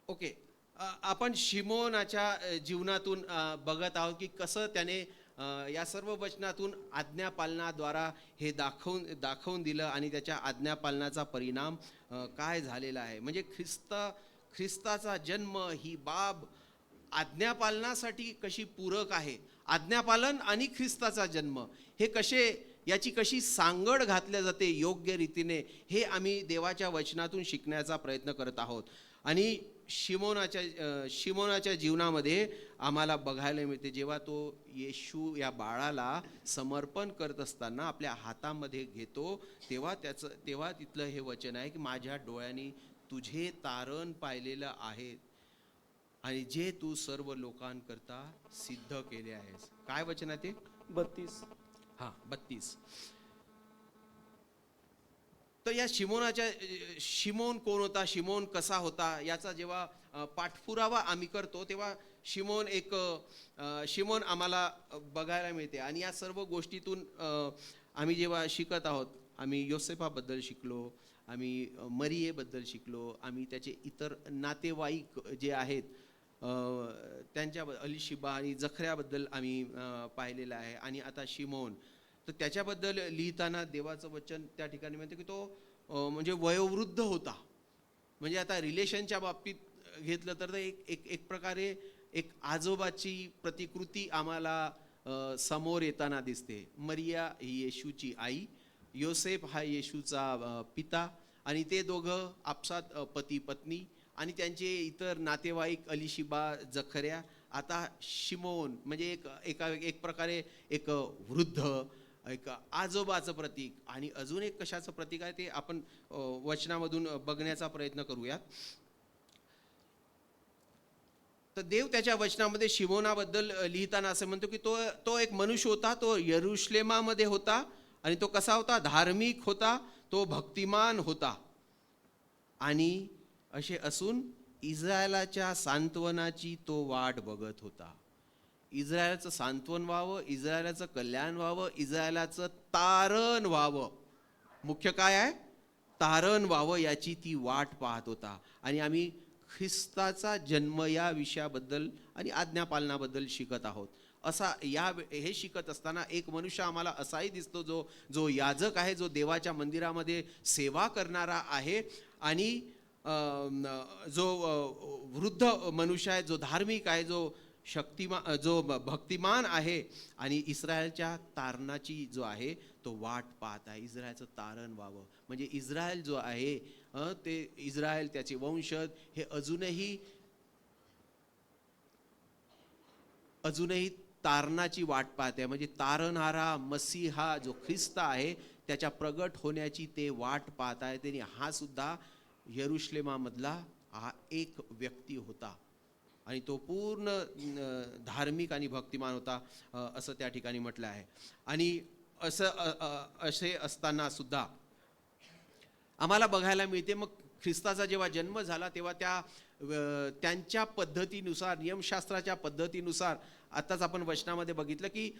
ओके. आपण शिमोनाच्या जीवनातून बघत आहोत की कसं त्याने या सर्व वचनातून आज्ञापालनाद्वारा हे दाखवून दिलं, आणि त्याच्या आज्ञापालनाचा परिणाम काय झालेला आहे. म्हणजे ख्रिस्ताचा जन्म ही बाब आज्ञापालनासाठी कशी पूरक आहे. आज्ञापालन आणि ख्रिस्ताचा जन्म हे याची कशी सांगड घातल्या जाते योग्य रीतीने, हे आम्ही देवाच्या वचनातून शिकण्याचा प्रयत्न करत आहोत. आणि शिमोनाच्या जीवनामध्ये आम्हाला बघायला मिळते, जेव्हा तो येशू या बाळाला समर्पण करत असताना आपल्या हातामध्ये घेतो, तेव्हा तिथलं हे वचन आहे की माझ्या डोळ्यांनी तुझे तारण पाहिलेलं आहे, आणि जे तू सर्व लोकांकरता सिद्ध केले आहेस. काय वचन आहे ते? 32. 32. तर या शिमोन कोण होता, शिमोन कसा होता याचा जेव्हा पाठपुरावा आम्ही करतो तेव्हा शिमोन आम्हाला बघायला मिळते. आणि या सर्व गोष्टीतून आम्ही जेव्हा शिकत आहोत, आम्ही योसेफाबद्दल शिकलो, आम्ही मरियेबद्दल शिकलो, आम्ही त्याचे इतर नातेवाईक जे आहेत त्यांच्या अलिशिबा आणि जखऱ्याबद्दल आम्ही पाहिलेलं आहे. आणि आता शिमोन, तर त्याच्याबद्दल लिहिताना देवाचं वचन त्या ठिकाणी म्हणते की तो म्हणजे वयोवृद्ध होता. म्हणजे आता रिलेशनच्या बाबतीत घेतलं तर एक प्रकारे एक आजोबाची प्रतिकृती आम्हाला समोर येताना दिसते. मरिया ही येशूची आई, योसेफ हा येशूचा पिता, आणि ते दोघं आपसात पती पत्नी, आणि त्यांचे इतर नातेवाईक अलिशिबा, जखऱ्या. आता शिमोन म्हणजे एक प्रकारे एक वृद्ध, एक आजोबाचं प्रतीक. आणि अजून एक कशाचं प्रतीक आहे ते आपण वचनामधून बघण्याचा प्रयत्न करूयात. तर देव त्याच्या वचनामध्ये शिमोनाबद्दल लिहिताना असं म्हणतो की तो एक मनुष्य होता, तो यरुशलेमामध्ये होता. आणि तो कसा होता? धार्मिक होता, तो भक्तिमान होता. आणि असे असून इस्रायलाच्या सांत्वनाची तो वाट बघत होता. इस्रायलाचं सांत्वन व्हावं, इस्रायलाचं कल्याण व्हावं, इस्रायलाचं तारण व्हावं. मुख्य काय आहे? तारण व्हावं याची ती वाट पाहत होता. आणि आम्ही ख्रिस्ताचा जन्म या विषयाबद्दल आणि आज्ञापालनाबद्दल शिकत आहोत. असा हे शिकत असताना एक मनुष्य आम्हाला असाही दिसतो जो याजक आहे, जो देवाच्या मंदिरामध्ये सेवा करणारा आहे. आणि जो वृद्ध मनुष्य आहे, जो धार्मिक आहे, जो भक्तिमान आहे. आणि इस्रायलच्या तारणाची जो आहे तो वाट पाहत आहे. इस्रायलचं तारण व्हावं म्हणजे इस्रायल जो आहे ते इस्रायल, त्याचे वंशज हे अजूनही तारणाची वाट पाहते. म्हणजे तारणहारा मसीहा जो ख्रिस्त आहे त्याच्या प्रगट होण्याची ते वाट पाहत आहे. त्यांनी हा सुद्धा यरुशलेमामधला हा एक व्यक्ती होता आणि तो पूर्ण धार्मिक आणि भक्तिमान होता असं त्या ठिकाणी म्हटलं आहे. आणि असे असताना सुद्धा आम्हाला बघायला मिळते मग ख्रिस्ताचा जेव्हा जन्म झाला तेव्हा त्यांच्या पद्धतीनुसार, नियमशास्त्राच्या पद्धतीनुसार, आताच आपण वचनामध्ये बघितलं की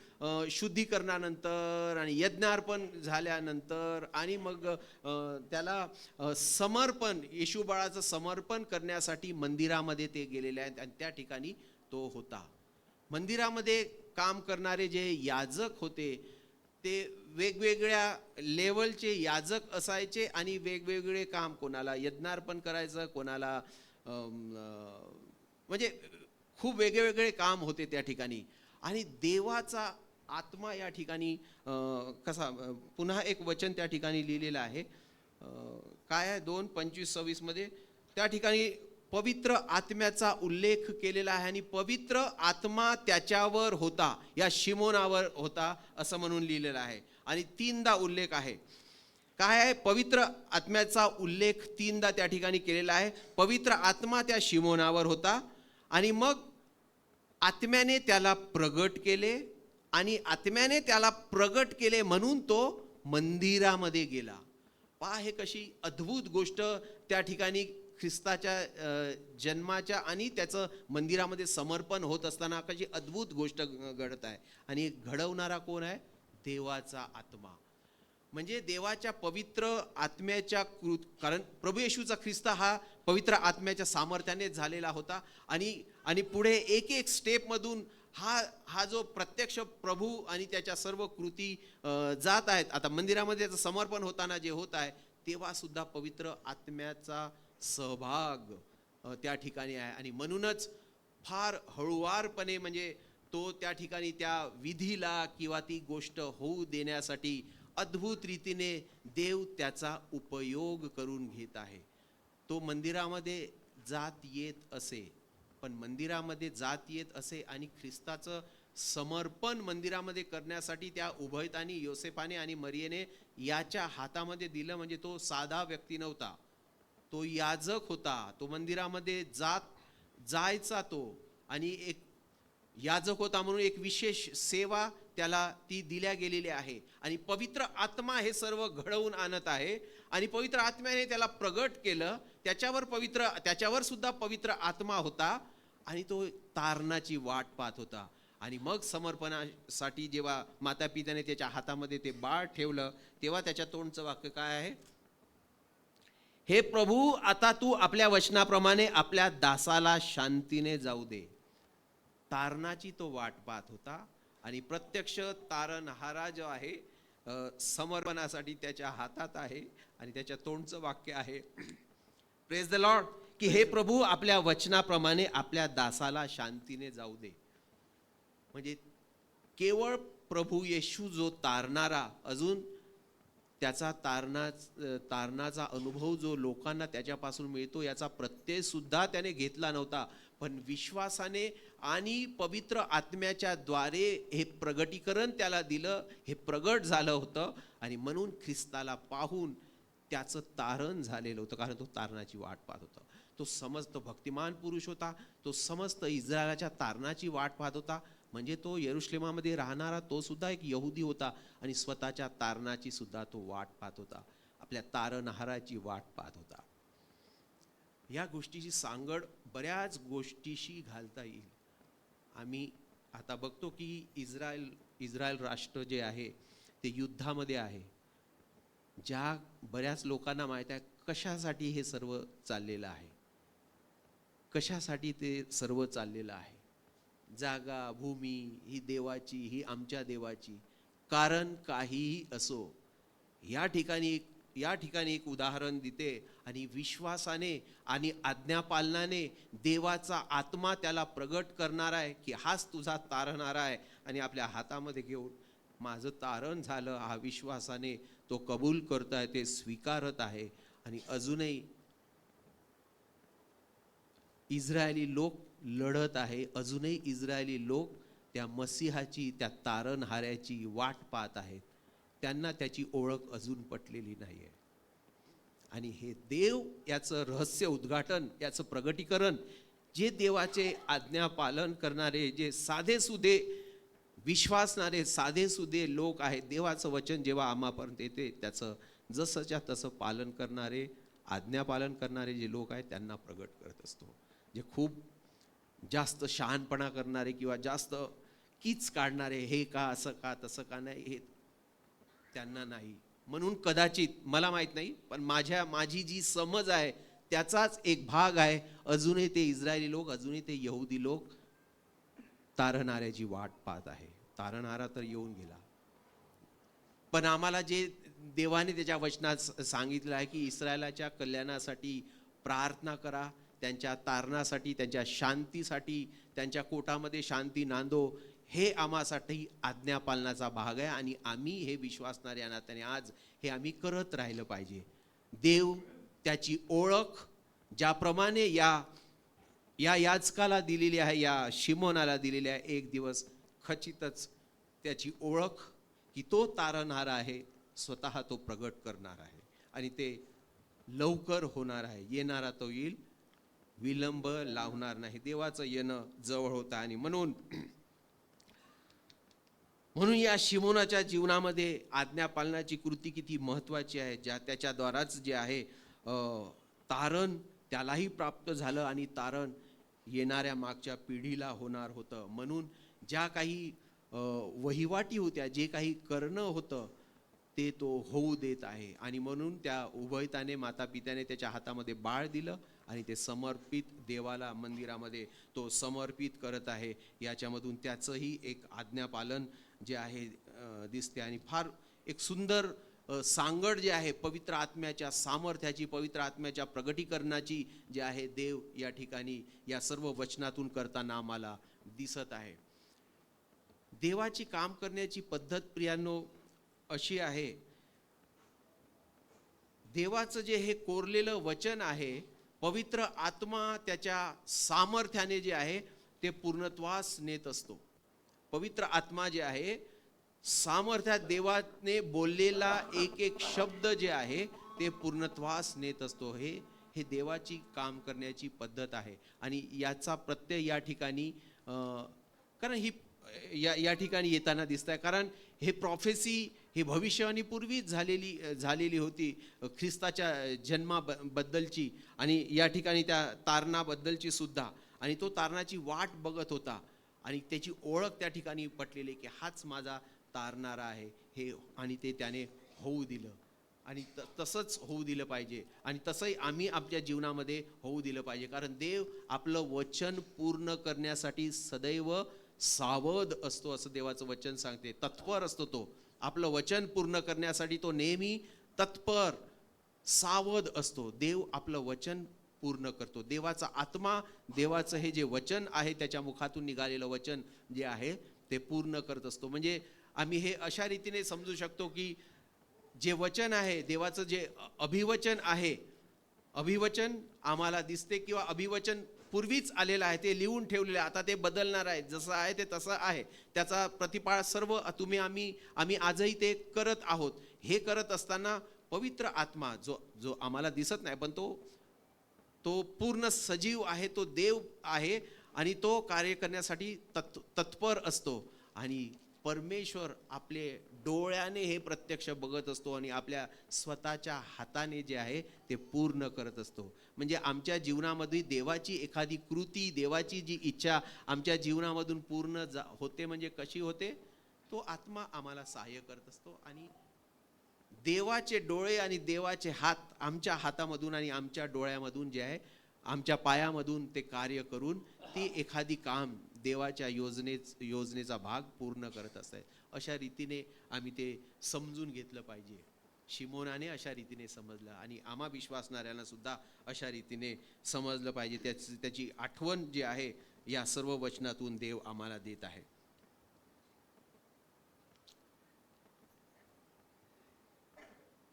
शुद्धीकरणानंतर आणि यज्ञार्पण झाल्यानंतर आणि मग त्याला समर्पण, येशू बाळाचं समर्पण करण्यासाठी मंदिरामध्ये ते गेलेले आहेत. आणि त्या ठिकाणी तो होता. मंदिरामध्ये काम करणारे जे याजक होते ते वेगवेगळ्या लेवलचे याजक असायचे आणि वेगवेगळे काम, कोणाला यज्ञार्पण करायचं, कोणाला म्हणजे खूप वेगवेगळे काम होते त्या ठिकाणी. आणि देवाचा आत्मा या ठिकाणी कसा, पुन्हा एक वचन त्या ठिकाणी लिहिलेलं आहे. काय आहे? 2:25-26 मध्ये त्या ठिकाणी पवित्र आत्म्याचा उल्लेख केलेला आहे. आणि पवित्र आत्मा त्याच्यावर होता, या शिमोनावर होता असं म्हणून लिहिलेलं आहे. आणि 3दा उल्लेख आहे. काय आहे? पवित्र आत्म्याचा उल्लेख 3दा त्या ठिकाणी केलेला आहे. पवित्र आत्मा त्या शिमोनावर होता आणि मग आत्म्याने त्याला प्रगट केले. आणि आत्म्याने त्याला प्रगट केले म्हणून तो मंदिरामध्ये गेला. पहा हे कशी अद्भुत गोष्ट त्या ठिकाणी ख्रिस्ताच्या जन्माच्या आणि त्याचं मंदिरामध्ये समर्पण होत असताना कशी अद्भुत गोष्ट घडत आहे. आणि घडवणारा कोण आहे? देवाचा आत्मा. म्हणजे देवाच्या पवित्र आत्म्याच्या कारण प्रभू येशूचा ख्रिस्त हा पवित्र आत्म्याच्या सामर्थ्याने झालेला होता. आणि पुढे एक एक स्टेपमधून हा जो प्रत्यक्ष प्रभू आणि त्याच्या सर्व कृती जात आहेत. आता मंदिरामध्ये त्याचं समर्पण होताना जे होत आहे तेव्हा सुद्धा पवित्र आत्म्याचा सहभाग त्या ठिकाणी आहे. आणि म्हणूनच फार हळुवारपणे म्हणजे तो त्या ठिकाणी त्या विधीला किंवा ती गोष्ट होऊ देण्यासाठी अद्भुत रीतीने देव त्याचा उपयोग करून घेत आहे. तो मंदिरामध्ये जात येत असे, पण मंदिरामध्ये जात येत असे आणि ख्रिस्ताचं समर्पण मंदिरामध्ये करण्यासाठी त्या उभयतांनी, योसेफाने आणि मरियेने याच्या हातामध्ये दिलं. म्हणजे तो साधा व्यक्ती नव्हता, तो याजक होता. तो मंदिरामध्ये जायचा तो, आणि एक याजक होता म्हणून एक विशेष सेवा त्याला ती दिल्या गेलेली आहे आणि पवित्र आत्मा हे सर्व घडवून आणत आहे आणि पवित्र आत्म्याने त्याला प्रगट केलं. त्याच्यावर सुद्धा पवित्र आत्मा होता आणि तो तारणाची वाट पाहत होता. आणि मग समर्पणासाठी जेव्हा माता पित्याने त्याच्या हातामध्ये ते बाळ ठेवलं तेव्हा त्याच्या तोंडचं वाक्य काय आहे? हे प्रभू, आता तू आपल्या वचनाप्रमाणे आपल्या दासाला शांतीने जाऊ दे. तारणाची तो वाट पाहत होता आणि प्रत्यक्ष तारणहारा जो आहे समर्पणासाठी त्याच्या हातात आहे आणि त्याच्या तोंडचं वाक्य आहे प्रेज द लॉर्ड, की हे प्रभू, आपल्या वचनाप्रमाणे आपल्या दासाला शांतीने जाऊ दे. म्हणजे केवळ प्रभू येशू जो तारणारा, अजून त्याचा तारणाचा अनुभव जो लोकांना त्याच्यापासून मिळतो याचा प्रत्यय सुद्धा त्याने घेतला नव्हता, पण विश्वासाने आणि पवित्र आत्म्याच्या द्वारे हे प्रगटीकरण त्याला दिलं, हे प्रगट झालं होतं आणि म्हणून ख्रिस्ताला पाहून त्याचं तारण झालेलं होतं, कारण तो तारणाची वाट पाहत होता. तो समस्त भक्तिमान पुरुष होता, तो समस्त इस्रायलाच्या तारणाची वाट पाहत होता. म्हणजे तो यरुशलेमामध्ये राहणारा तो सुद्धा एक यहुदी होता आणि स्वतःच्या तारणाची सुद्धा तो वाट पाहत होता, आपल्या तारणहाराची वाट पाहत होता. या गोष्टीची सांगड बऱ्याच गोष्टीशी घालता येईल. आम्ही आता बघतो की इस्रायल राष्ट्र जे आहे ते युद्धामध्ये आहे. ज्या बऱ्याच लोकांना माहित आहे कशासाठी हे सर्व चाललेलं आहे, कशासाठी ते सर्व चाललेलं आहे. जागा, भूमी ही देवाची, ही आमच्या देवाची. कारण काहीही असो, या ठिकाणी एक उदाहरण देते आणि विश्वासाने आणि आज्ञापालनाने देवाचा आत्मा त्याला प्रगट करणार आहे की हाच तुझा तारणहारा आहे आणि आपल्या हातामध्ये घेऊन माझं तारण झालं, हा विश्वासाने तो कबूल करत आहे, ते स्वीकारत आहे. आणि अजूनही इस्रायली लोक लढत आहे, अजूनही इस्रायली लोक त्या मसीहाची, त्या तारणहाऱ्याची वाट पाहत आहेत. त्यांना त्याची ओळख अजून पटलेली नाही आहे. आणि हे देव याचं रहस्य उद्घाटन, याचं प्रगटीकरण, जे देवाचे आज्ञा पालन करणारे, जे साधेसुधे विश्वासणारे साधेसुधे लोक आहेत, देवाचं वचन जेव्हा आम्हापर्यंत येते त्याचं जसंच्या तसं पालन करणारे, आज्ञा पालन करणारे जे लोक आहेत त्यांना प्रगट करत असतो. जे खूप जास्त शहाणपणा करणारे किंवा जास्त कीच काढणारे, हे का असं का तसं का नाही, हे त्यांना नाही. म्हणून कदाचित मला माहित नाही, पण माझी जी समज आहे त्याचाच एक भाग आहे, अजूनही ते इस्रायली लोक, अजूनही ते यहुदी लोक तारणहाऱ्याची वाट पाहत आहे. तारणहारा तर येऊन गेला, पण आम्हाला जे देवाने त्याच्या वचनात सांगितलं आहे की इस्रायलाच्या कल्याणासाठी प्रार्थना करा, त्यांच्या तारणासाठी, त्यांच्या शांतीसाठी, त्यांच्या कोटामध्ये शांती नांदो, हे आम्हासाठी आज्ञापालनाचा भाग आहे. आणि आम्ही हे विश्वासणाऱ्या नात्याने आज हे आम्ही करत राहिलं पाहिजे. देव त्याची ओळख ज्याप्रमाणे या याजकाला दिलेली आहे, या शिमोनाला दिलेली आहे, एक दिवस खचितच त्याची ओळख की तो तारणहारा आहे, स्वतः तो प्रगट करणार आहे आणि ते लवकर होणार आहे. येणारा तो येईल, विलंब लावणार नाही. देवाचं येणं जवळ होतं आणि म्हणून या शिमोनाच्या जीवनामध्ये आज्ञापालनाची कृती किती महत्त्वाची आहे. त्याच्याद्वाराच जे आहे तारण त्यालाही प्राप्त झालं आणि तारण येणाऱ्या मागच्या पिढीला होणार होतं. म्हणून ज्या काही वहिवाटी होत्या, जे काही करणं होतं ते तो होऊ देत आहे. आणि म्हणून त्या उभयताने माता पित्याने त्याच्या हातामध्ये बाळ दिलं आणि ते समर्पित देवाला मंदिरामध्ये तो समर्पित करत आहे. याच्यामधून त्याचंही एक आज्ञापालन जे आहे दिसते. आणि फार एक सुंदर सांगड जे आहे पवित्र आत्म्याच्या सामर्थ्याची, पवित्र आत्म्याच्या प्रगटीकरणाची जे आहे, देव या ठिकाणी या सर्व वचनातून करताना आम्हाला दिसत आहे. देवाची काम करण्याची पद्धत प्रियांनो अशी आहे, देवाचं जे हे कोरलेलं वचन आहे, पवित्र आत्मा त्याच्या सामर्थ्याने जे आहे ते पूर्णत्वास नेत असतो. पवित्र आत्मा जे आहे सामर्थ्यात देवाने बोललेला एक एक शब्द जे आहे ते पूर्णत्वास नेत असतो. हे देवाची काम करण्याची पद्धत आहे. आणि याचा प्रत्यय या ठिकाणी कारण ही या ठिकाणी येताना दिसत आहे. कारण हे प्रॉफेसी, हे भविष्यवाणी पूर्वीच झालेली होती ख्रिस्ताच्या जन्माबद्दलची, आणि या ठिकाणी त्या तारणाबद्दलची सुद्धा. आणि तो तारणाची वाट बघत होता आणि त्याची ओळख त्या ठिकाणी पटलेली की हाच माझा तारणारा आहे हे, आणि ते त्याने होऊ दिलं. आणि तसंच होऊ दिलं पाहिजे, आणि तसंही आम्ही आपल्या जीवनामध्ये होऊ दिलं पाहिजे. कारण देव आपलं वचन पूर्ण करण्यासाठी सदैव सावध असतो, असं देवाचं वचन सांगते. तत्पर असतो तो, आपलं वचन पूर्ण करण्यासाठी तो नेहमी तत्पर सावध असतो. देव आपलं वचन पूर्ण करतो. देवाचा आत्मा, देवाचं हे जे वचन आहे, त्याच्या मुखातून निघालेलं वचन जे आहे ते पूर्ण करत असतो. म्हणजे आम्ही हे अशा रीतीने समजू शकतो की जे वचन आहे, देवाचं जे अभिवचन आहे, अभिवचन आम्हाला दिसते किंवा अभिवचन पूर्वीच आलेलं आहे, ते लिहून ठेवलेलं आहे. आता ते बदलणार आहे, जसं आहे ते तसं आहे. त्याचा प्रतिपाळ सर्व आम्ही आजही ते करत आहोत. हे करत असताना पवित्र आत्मा जो आम्हाला दिसत नाही, पण तो पूर्ण सजीव आहे, तो देव आहे, आणि तो कार्य करण्यासाठी तत्पर असतो. आणि परमेश्वर आपले डोळ्याने हे प्रत्यक्ष बघत असतो आणि आपल्या स्वतःच्या हाताने जे आहे ते पूर्ण करत असतो. म्हणजे आमच्या जीवनामध्ये देवाची एखादी कृती, देवाची जी इच्छा आमच्या जीवनामधून पूर्ण होते. म्हणजे कशी होते? तो आत्मा आम्हाला सहाय्य करत असतो, आणि देवाचे डोळे आणि देवाचे हात आमच्या हातामधून आणि आमच्या डोळ्यामधून जे आहे, आमच्या पायामधून ते कार्य करून ती एखादी काम देवाच्या योजनेचा भाग पूर्ण करत असतात. अशा रीतीने आम्ही ते समजून घेतलं पाहिजे. शिमोनाने अशा रीतीने समजलं, आणि आम्हा विश्वासणाऱ्यांना सुद्धा अशा रीतीने समजलं पाहिजे. त्याची आठवण जी आहे या सर्व वचनातून देव आम्हाला देत आहे.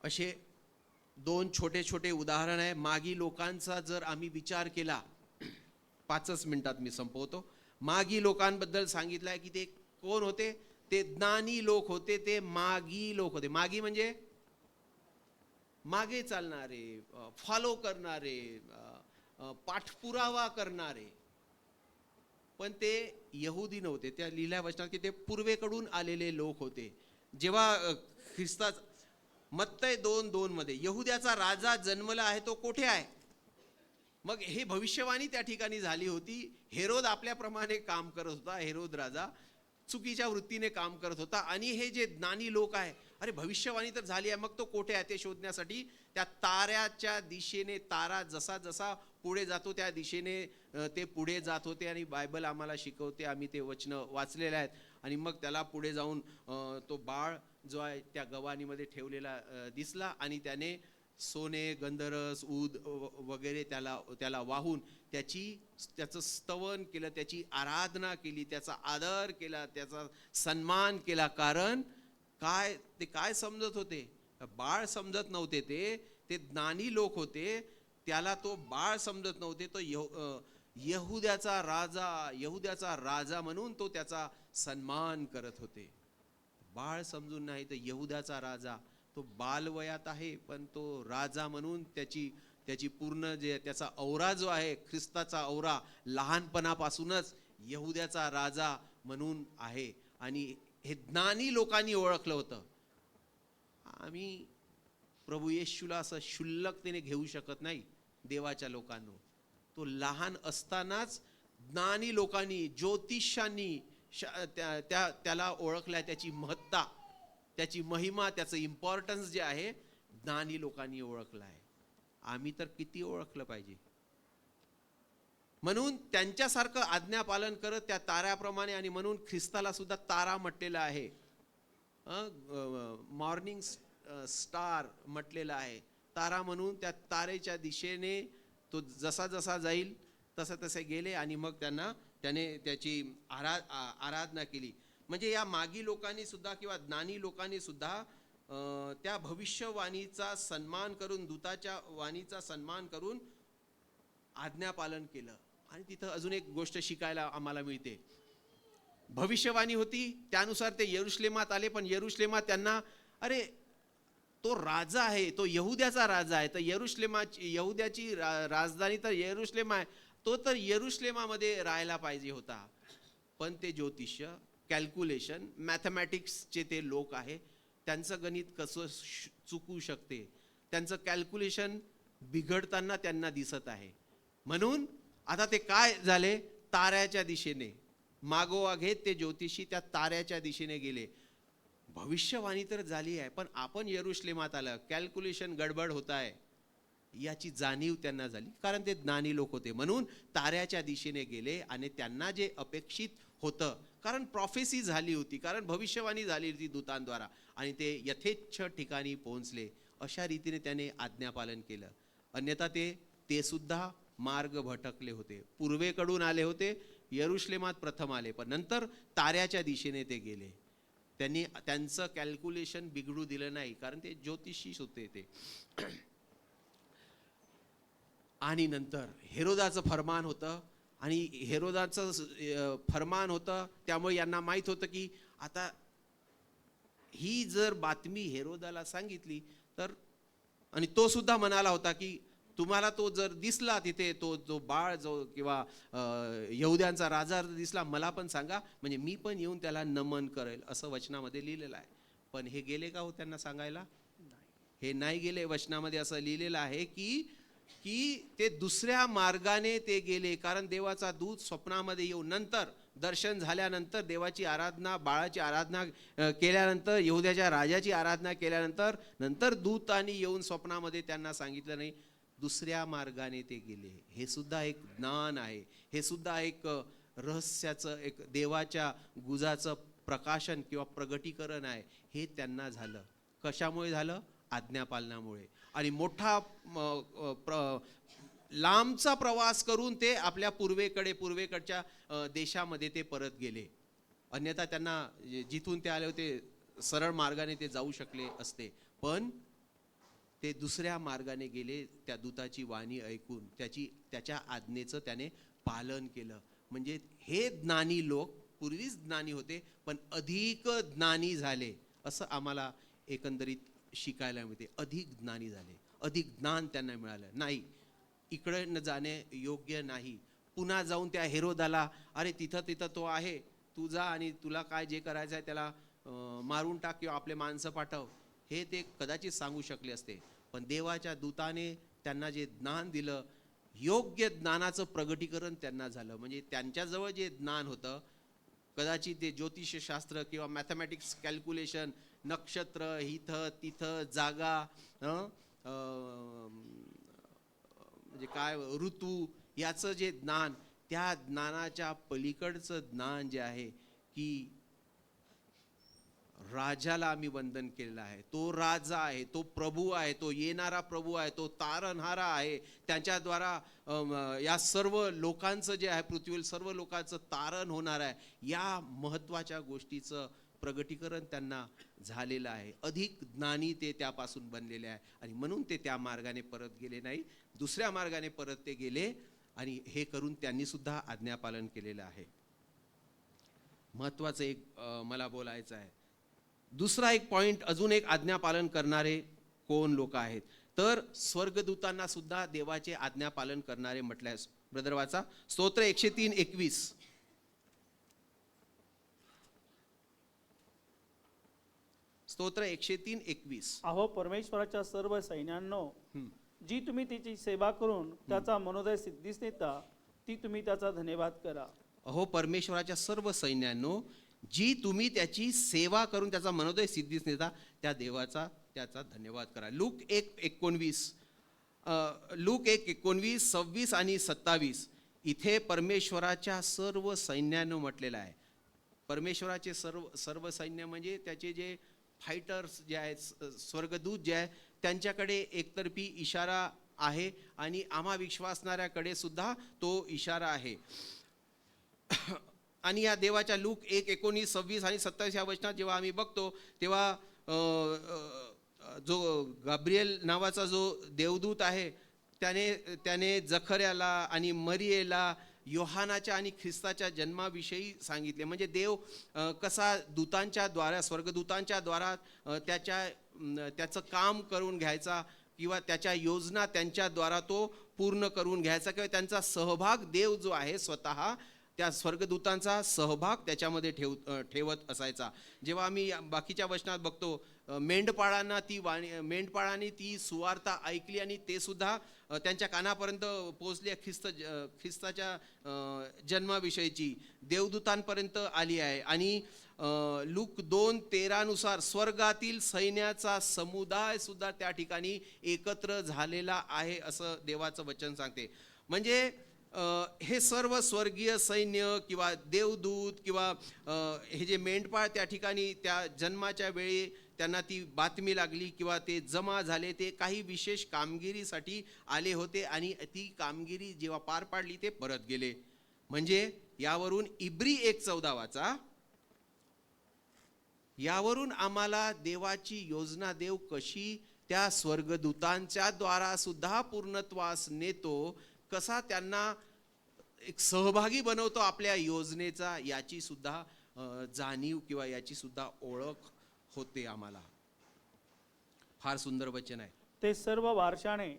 असे 2 छोटे छोटे उदाहरण आहे. मागी लोकांचा जर आम्ही विचार केला, 5च मिनिटात मी संपवतो. मागी लोकांबद्दल सांगितलं आहे की ते कोण होते? ते ज्ञानी लोक होते, ते मागी लोक होते. मागी म्हणजे मागे चालणारे, फॉलो करणारे, पाठपुरावा करणारे. पण ते यहुदी नव्हते. त्या लिहिल्या वचनात की ते पूर्वेकडून आलेले लोक होते. जेव्हा ख्रिस्ता मत्तय 2:2 मध्ये यहुद्याचा राजा जन्मला आहे, तो कोठे आहे? मग हे भविष्यवाणी त्या ठिकाणी झाली होती. हेरोद आपल्याप्रमाणे काम करत होता. हेरोद राजा चुकीच्या वृत्तीने काम करत होता, आणि हे जे ज्ञानी लोक आहे, अरे भविष्यवाणी तर झाली आहे, मग तो कोठे आहे ते शोधण्यासाठी त्या ताऱ्याच्या दिशेने, तारा जसा जसा पुढे जातो त्या दिशेने ते पुढे जात होते. आणि बायबल आम्हाला शिकवते, आम्ही ते वचन वाचलेले आहेत. आणि मग त्याला पुढे जाऊन तो बाळ जो आहे त्या गव्हाणीमध्ये ठेवलेला दिसला, आणि त्याने सोने, गंधरस, ऊद वगैरे त्याला वाहून त्याचं स्तवन केलं, त्याची आराधना केली, त्याचा आदर केला, त्याचा सन्मान केला. कारण ते काय समजत होते? बाळ समजत नव्हते. ते ज्ञानी लोक होते, त्याला तो बाळ समजत नव्हते. तो यहुद्याचा राजा म्हणून तो त्याचा सन्मान करत होते. बाळ समजून नाही, तर यहुद्याचा राजा, तो बालवयात आहे, पण तो राजा म्हणून त्याची पूर्ण जे त्याचा औरा जो आहे, ख्रिस्ताचा औरा लहानपणापासूनच यहुद्याचा राजा म्हणून आहे. आणि हे ज्ञानी लोकांनी ओळखलं होतं. आम्ही प्रभू येशूला असं क्षुल्लकतेने घेऊ शकत नाही. देवाच्या लोकांनो, तो लहान असतानाच ज्ञानी लोकांनी, ज्योतिषांनी त्याला ओळखलाय. त्याची महत्ता, त्याची महिमा, त्याचं इम्पॉर्टन्स जे आहे ज्ञानी लोकांनी ओळखलं आहे. आम्ही तर किती ओळखलं पाहिजे. म्हणून त्यांच्यासारखं आज्ञापालन करत त्या ताऱ्याप्रमाणे, आणि म्हणून ख्रिस्ताला सुद्धा तारा म्हटलेलं आहे, मॉर्निंग स्टार म्हटलेलं आहे. तारा म्हणून त्या तारेच्या दिशेने तो जसा जसा जाईल तसे गेले, आणि मग त्याने त्याची आराधना केली. म्हणजे या मागी लोकांनी सुद्धा किंवा ज्ञानी लोकांनी सुद्धा त्या भविष्यवाणीचा सन्मान करून, दूताच्या वाणीचा सन्मान करून आज्ञापालन केलं. आणि तिथं अजून एक गोष्ट शिकायला आम्हाला मिळते. भविष्यवाणी होती, त्यानुसार ते यरुशलेमात आले. पण यरुशलेमात त्यांना, अरे तो राजा आहे, तो यहुद्याचा राजा आहे, तर यहुद्याची राजधानी तर यरुशलेम आहे, तो तर यरुशलेमामध्ये राहायला पाहिजे होता. पण ते ज्योतिष्य कॅल्क्युलेशन, मॅथमॅटिक्सचे ते लोक आहे, त्यांचं गणित कसं चुकू शकते, त्यांचं कॅल्क्युलेशन बिघडताना त्यांना दिसत आहे. म्हणून आता ते काय झाले, ताऱ्याच्या दिशेने मागोवा घेत ते ज्योतिषी त्या ताऱ्याच्या दिशेने गेले. भविष्यवाणी तर झाली आहे, पण आपण यरुश्लेमात आलं, कॅल्क्युलेशन गडबड होत आहे याची जाणीव त्यांना झाली, कारण ते ज्ञानी लोक होते. म्हणून ताऱ्याच्या दिशेने गेले आणि त्यांना जे अपेक्षित होतं, कारण प्रॉफेसी झाली होती, कारण भविष्यवाणी झाली होती दूतांद्वारा, आणि ते यथेच्छ ठिकाणी पोहोचले. अशा रीतीने त्याने आज्ञापालन केलं. अन्यथा ते सुद्धा मार्ग भटकले होते. पूर्वेकडून आले होते, यरुश्लेमात प्रथम आले, पण नंतर ताऱ्याच्या दिशेने ते गेले. त्यांनी त्यांचं कॅल्क्युलेशन बिघडू दिलं नाही, कारण ते ज्योतिषी होते ते. आणि नंतर हेरोदाचं फरमान होतं, आणि हेरोदाचं फरमान होतं, त्यामुळे यांना माहीत होतं की आता ही जर बातमी हेरोदाला सांगितली तर, आणि तो सुद्धा म्हणाला होता की तुम्हाला तो जर दिसला तिथे, तो जो बाळ जो किंवा यहुद्यांचा राजा दिसला, मला पण सांगा, म्हणजे मी पण येऊन त्याला नमन करेल, असं वचनामध्ये लिहिलेलं आहे. पण हे गेले का हो त्यांना सांगायला? हे नाही गेले. वचनामध्ये असं लिहिलेलं आहे की ते दुसऱ्या मार्गाने ते गेले, कारण देवाचा दूत स्वप्नामध्ये येऊन, नंतर दर्शन झाल्यानंतर, देवाची आराधना, बाळाची आराधना केल्यानंतर, यहुद्याच्या राजाची आराधना केल्यानंतर, नंतर दूतांनी येऊन स्वप्नामध्ये त्यांना सांगितलं नाही, दुसऱ्या मार्गाने ते गेले. हे सुद्धा एक ज्ञान आहे, हे सुद्धा एक रहस्याचं, एक देवाच्या गुजाचं प्रकाशन किंवा प्रगटीकरण आहे. हे त्यांना झालं. कशामुळे झालं? आज्ञापालनामुळे. आणि मोठा लांबचा प्रवास करून ते आपल्या पूर्वेकडच्या देशामध्ये ते परत गेले. अन्यथा त्यांना जिथून ते आले होते सरळ मार्गाने ते जाऊ शकले असते, पण ते दुसऱ्या मार्गाने गेले. त्या दूताची वाणी ऐकून त्याच्या आज्ञेचं त्याने पालन केलं. म्हणजे हे ज्ञानी लोक पूर्वीच ज्ञानी होते, पण अधिक ज्ञानी झाले, असं आम्हाला एकंदरीत शिकायला मिळते. अधिक ज्ञानी झाले, अधिक ज्ञान त्यांना मिळालं. नाही, इकडे न जाणे योग्य नाही. पुन्हा जाऊन त्या हेरोदाला, अरे तिथं तो आहे, तू जा आणि तुला काय जे करायचं आहे त्याला मारून टाक किंवा आपले माणसं पाठव, हे ते कदाचित सांगू शकले असते. पण देवाच्या दूताने त्यांना जे ज्ञान दिलं, योग्य ज्ञानाचं प्रगटीकरण त्यांना झालं. म्हणजे त्यांच्याजवळ जे ज्ञान होतं, कदाचित ते ज्योतिषशास्त्र किंवा मॅथमॅटिक्स, कॅल्क्युलेशन, नक्षत्र, इथं तिथं जागा, म्हणजे काय ऋतू, याचं जे ज्ञान, त्या ज्ञानाच्या पलीकडचं ज्ञान जे आहे की राजाला आम्ही वंदन केलेलं आहे, तो राजा आहे, तो प्रभू आहे, तो येणारा प्रभू आहे, तो तारणहारा आहे, त्यांच्याद्वारा या सर्व लोकांचं जे आहे, पृथ्वीवर सर्व लोकांचं तारण होणार आहे, या महत्त्वाच्या गोष्टीचं प्रगटीकरण त्यांना झालेलं आहे. अधिक ज्ञानी ते त्यापासून बनलेले आहे, आणि म्हणून ते त्या मार्गाने परत गेले नाही, दुसऱ्या मार्गाने परत ते गेले, आणि हे करून त्यांनी सुद्धा आज्ञापालन केलेलं आहे. महत्त्वाचं एक मला बोलायचं आहे. दुसरा एक पॉइंट, अजून एक आज्ञापालन करणारे कोण लोक आहेत, तर स्वर्गदूतांना सुद्धा देवाचे आज्ञापालन करणारे म्हटले आहे. ब्रदर वाचा, स्तोत्र 103:21. स्तोत्र 103:21. अहो परमेश्वराच्या सर्व सैन्यांनो, जी तुम्ही त्याची सेवा करून त्याचा मनोदय सिद्धीस नेता, ती तुम्ही त्याचा धन्यवाद करा. अहो परमेश्वराच्या सर्व सैन्यांनो, जी तुम्ही त्याची सेवा करून त्याचा मनोदय सिद्धीस नेता, त्या देवाचा त्याचा धन्यवाद करा. लूक 1:19, 26 आणि 27 इथे परमेश्वराच्या सर्व सैन्यानं म्हटलेलं आहे. परमेश्वराचे सर्व सैन्य म्हणजे त्याचे जे फायटर्स जे आहेत, स्वर्गदूत जे आहे, त्यांच्याकडे एकतर्फी इशारा आहे, आणि आम्हा विश्वासणाऱ्याकडे सुद्धा तो इशारा आहे. आणि या देवाच्या लूक 1:19, 26 आणि 27 या वचनात जेव्हा आम्ही बघतो, तेव्हा जो गाब्रिएल नावाचा जो देवदूत आहे, त्याने जखर्याला आणि मरियेला योहानाच्या आणि ख्रिस्ताच्या जन्माविषयी सांगितले. म्हणजे देव कसा दूतांच्या द्वारा, स्वर्गदूतांच्या द्वारा त्याचं काम करून घ्यायचा, किंवा त्याच्या योजना त्यांच्या द्वारा तो पूर्ण करून घ्यायचा, किंवा त्यांचा सहभाग देव जो आहे स्वतः त्या स्वर्गदूतांचा सहभाग त्याच्यामध्ये ठेवत असायचा. जेव्हा आम्ही बाकीच्या वचनात बघतो मेंढपाळांना मेंढपाळांनी ती सुवार्ता ऐकली आणि ते सुद्धा त्यांच्या कानापर्यंत पोहोचली. ख्रिस्ताच्या जन्माविषयीची देवदूतांपर्यंत आली आहे. आणि लूक 2:13 नुसार स्वर्गातील सैन्याचा समुदाय सुद्धा त्या ठिकाणी एकत्र झालेला आहे असं देवाचं वचन सांगते. म्हणजे हे सर्व स्वर्गीय सैन्य किंवा देवदूत किंवा हे जे मेंढपाळ त्या ठिकाणी त्या जन्माच्या वेळी त्यांना ती बातमी लागली किंवा ते जमा झाले, ते काही विशेष कामगिरीसाठी आले होते आणि ती कामगिरी जेव्हा पार पाडली ते परत गेले. म्हणजे यावरून इब्री 1:14 वाचा. यावरून आम्हाला देवाची योजना देव कशी त्या स्वर्गदूतांच्या द्वारा सुद्धा पूर्णत्वास नेतो, कसा त्यांना एक सहभागी बनवतो आपल्या योजनेचा, याची सुद्धा जाणीव किंवा याची सुद्धा ओळख होते आम्हाला. फार सुंदर वचन आहे. ते सर्व वारशाने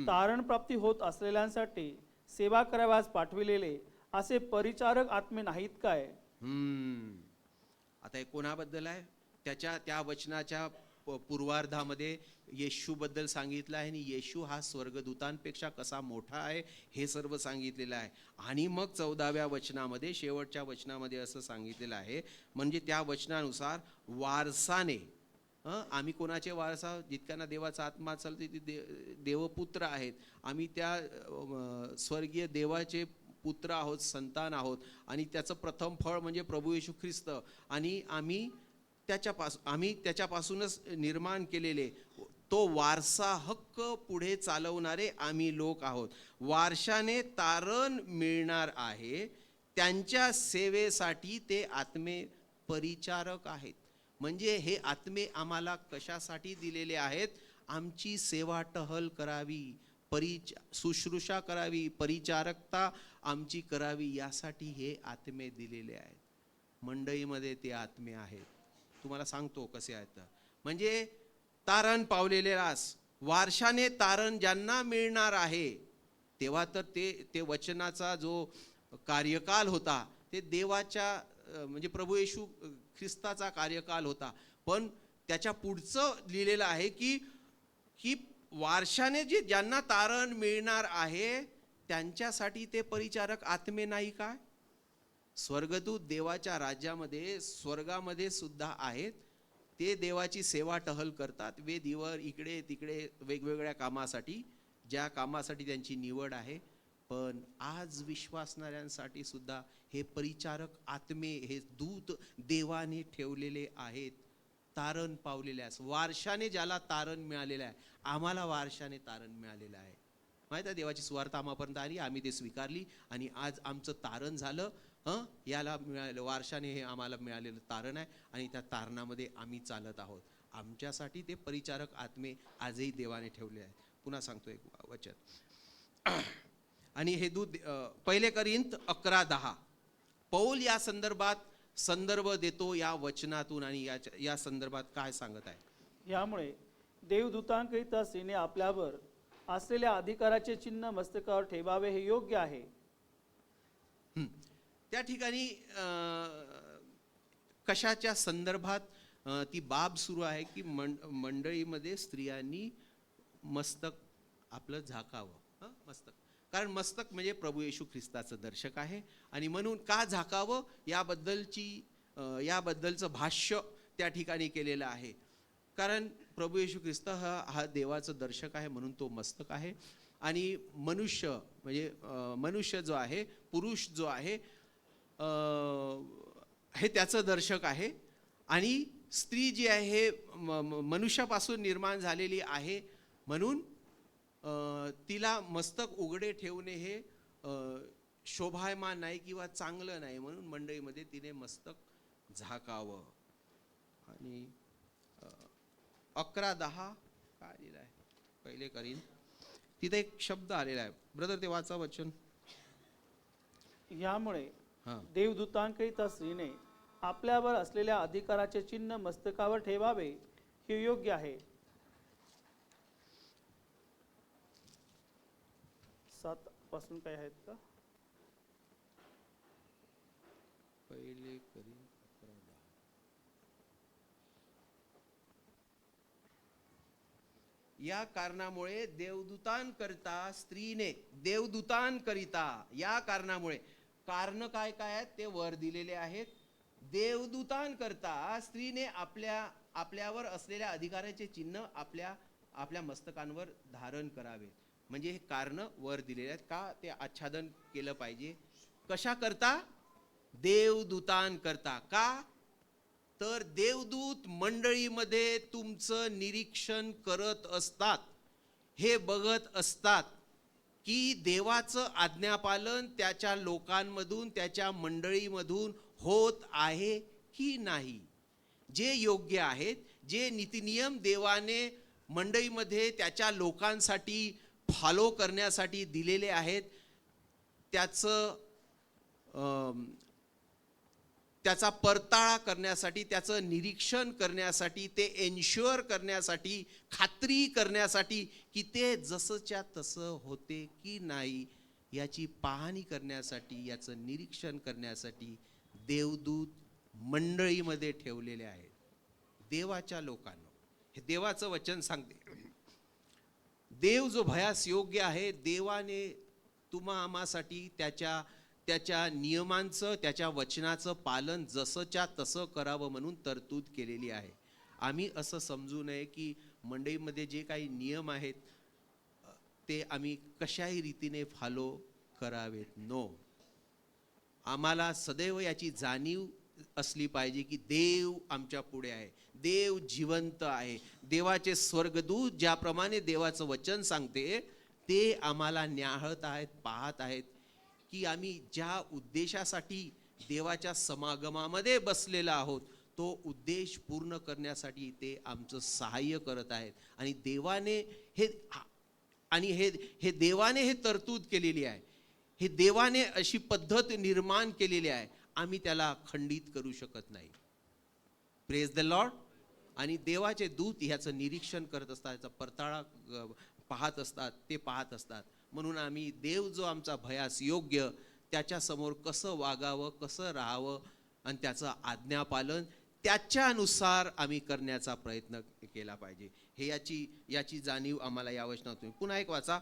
तारण प्राप्ती होत असलेल्यांसाठी सेवा कराव्यास पाठविलेले असे परिचारक आत्मे नाहीत काय? आता हे कोणाबद्दल आहे? त्या वचनाच्या पूर्वार्धामध्ये येशूबद्दल सांगितलं आहे आणि येशू हा स्वर्गदूतांपेक्षा कसा मोठा आहे हे सर्व सांगितलेलं आहे. आणि मग 14व्या वचनामध्ये, शेवटच्या वचनामध्ये असं सांगितलेलं आहे, म्हणजे त्या वचनानुसार वारसाने, आम्ही कोणाचे वारसा? जितक्यांना देवाचा आत्मा चालते ते देवपुत्र आहेत. आम्ही त्या स्वर्गीय देवाचे पुत्र आहोत, संतान आहोत. आणि त्याचं प्रथम फळ म्हणजे प्रभू येशू ख्रिस्त. आणि आम्ही त्याच्यापासूनच निर्माण केलेले तो वारसा हक्क पुढे चालवणारे आम्ही लोक आहोत. वारशाने तारण मिळणार आहे, त्यांच्या सेवेसाठी ते आत्मे परिचारक आहेत. म्हणजे हे आत्मे आम्हाला कशासाठी दिलेले आहेत? आमची सेवा टहल करावी, शुश्रूषा करावी, परिचारकता आमची करावी, यासाठी हे आत्मे दिलेले आहेत. मंडईमध्ये ते आत्मे आहेत. तुम्हाला सांगतो कसे आहेत. म्हणजे तारण पावलेले रास, वारशाने तारण ज्यांना मिळणार आहे, तेव्हा तर ते वचनाचा जो कार्यकाल होता ते देवाच्या म्हणजे प्रभू येशू ख्रिस्ताचा कार्यकाल होता. पण त्याच्या पुढचं लिहिलेलं आहे की वारशाने ज्यांना तारण मिळणार आहे त्यांच्यासाठी ते परिचारक आत्मे नाही काय? स्वर्गदूत देवाच्या राज्यामध्ये, स्वर्गामध्ये सुद्धा आहेत. ते देवाची सेवा टहल करतात, वेदीवर इकडे तिकडे वेगवेगळ्या कामासाठी, ज्या कामासाठी त्यांची निवड आहे. पण आज विश्वासणाऱ्यांसाठी सुद्धा हे परिचारक आत्मे, हे दूत देवाने ठेवलेले आहेत. तारण पावलेल्यास, वारशाने ज्याला तारण मिळालेलं आहे, आम्हाला वारशाने तारण मिळालेलं आहे. माहिती आहे, देवाची सुवार्ता आम्हापर्यंत आली, आम्ही ते स्वीकारली आणि आज आमचं तारण झालं. याला मिळालेलं वारशाने हे आम्हाला मिळालेलं तारण आहे आणि त्या तारणामध्ये आम्ही चालत आहोत. आमच्यासाठी ते परिचारक आत्मे आजही देवाने ठेवले आहेत. पुन्हा सांगतो एक वचन. आणि हे दूत 1 कोरिंथ 11:10 पौल या संदर्भात संदर्भ देतो या वचनातून. आणि या संदर्भात काय सांगत आहे? यामुळे देवदूतांकरिता सेने आपल्यावर असलेल्या अधिकाराचे चिन्ह मस्तकावर ठेवावे हे योग्य आहे. त्या ठिकाणी कशाच्या संदर्भात ती बाब सुरू आहे की मंडळीमध्ये स्त्रियांनी मस्तक आपलं झाकावं. मस्तक, कारण मस्तक म्हणजे प्रभू येशू ख्रिस्ताचं दर्शक आहे. आणि म्हणून का झाकावं याबद्दलचं भाष्य त्या ठिकाणी केलेलं आहे. कारण प्रभू येशू ख्रिस्त हा देवाचं दर्शक आहे, म्हणून तो मस्तक आहे. आणि मनुष्य म्हणजे मनुष्य जो आहे, पुरुष जो आहे, हे त्याचं दर्शक आहे. आणि स्त्री जी आहे मनुष्यापासून निर्माण झालेली आहे, म्हणून तिला मस्तक उघडे ठेवणे हे शोभायमान नाही किंवा चांगलं नाही. म्हणून मंडळीमध्ये तिने मस्तक झाकावं. आणि 11:10 काय लिहिलं आहे 1 कोरिंथ, तिथे एक शब्द आलेला आहे. ब्रदर ते वाचा वचन. यामुळे देवदूतांकरिता स्त्रीने आपल्यावर असलेल्या अधिकाराचे चिन्ह मस्तकावर ठेवावे हे योग्य आहे. 7 पासून काय आहेत का? पहिले करी 11:10. या कारणामुळे देवदूतांकरिता या कारणामुळे कारण काय काय आहेत ते वर दिलेले आहेत. देवदूतांकरता स्त्रीने आपल्यावर असलेल्या अधिकाराचे चिन्ह आपल्या मस्तकांवर धारण करावे. म्हणजे हे कारण वर दिलेले आहेत. का ते आच्छादन केलं पाहिजे? कशा करता? देवदूतांकरता. का तर देवदूत मंडळीमध्ये तुमचं निरीक्षण करत असतात, हे बघत असतात की देवाचं आज्ञापालन त्याच्या लोकांमधून त्याच्या मंडळीमधून होत आहे की नाही. जे योग्य आहेत, जे नीतिनियम देवाने मंडळीमध्ये त्याच्या लोकांसाठी फॉलो करण्यासाठी दिलेले आहेत, त्याचा परताळा करण्यासाठी, त्याचं निरीक्षण करण्यासाठी, ते एन्श्युअर करण्यासाठी, खात्री करण्यासाठी की ते जसंच्या तसं होते की नाही याची पाहणी करण्यासाठी, याचं निरीक्षण करण्यासाठी देवदूत मंडळीमध्ये ठेवलेले आहेत. देवाच्या लोकांना हे देवाचं वचन सांगते. देव जो भयास योग्य आहे, देवाने तुम्हा आम्हासाठी त्याच्या नियमांचं, त्याच्या वचनाचं पालन जसंच्या तसं करावं म्हणून तरतूद केलेली आहे. आम्ही असं समजू नये की मंडईमध्ये जे काही नियम आहेत ते आम्ही कशाही रीतीने फॉलो करावेत. नो, आम्हाला सदैव याची जाणीव असली पाहिजे की देव आमच्या पुढे आहे, देव जिवंत आहे. देवाचे स्वर्गदूत ज्याप्रमाणे देवाचं वचन सांगते ते आम्हाला न्याहळत आहेत, पाहत आहेत की आम्ही ज्या उद्देशासाठी देवाच्या समागमामध्ये बसलेला आहोत तो उद्देश पूर्ण करण्यासाठी ते आमचं सहाय्य करत आहेत. आणि देवाने हे तरतूद केलेली आहे, हे देवाने अशी पद्धत निर्माण केलेली आहे, आम्ही त्याला खंडित करू शकत नाही. Praise the Lord. आणि देवाचे दूत ह्याचं निरीक्षण करत असतात, ह्याचा परताळा पाहत असतात, ते पाहत असतात. म्हणून आम्ही देव जो आमचा भयास योग्य त्याच्या समोर कसं वागावं, कसं राहावं आणि त्याचं आज्ञापालन त्याच्यानुसार आम्ही करण्याचा प्रयत्न केला पाहिजे. हे याची जाणीव आम्हाला या वचनातून. पुन्हा एक वाचा,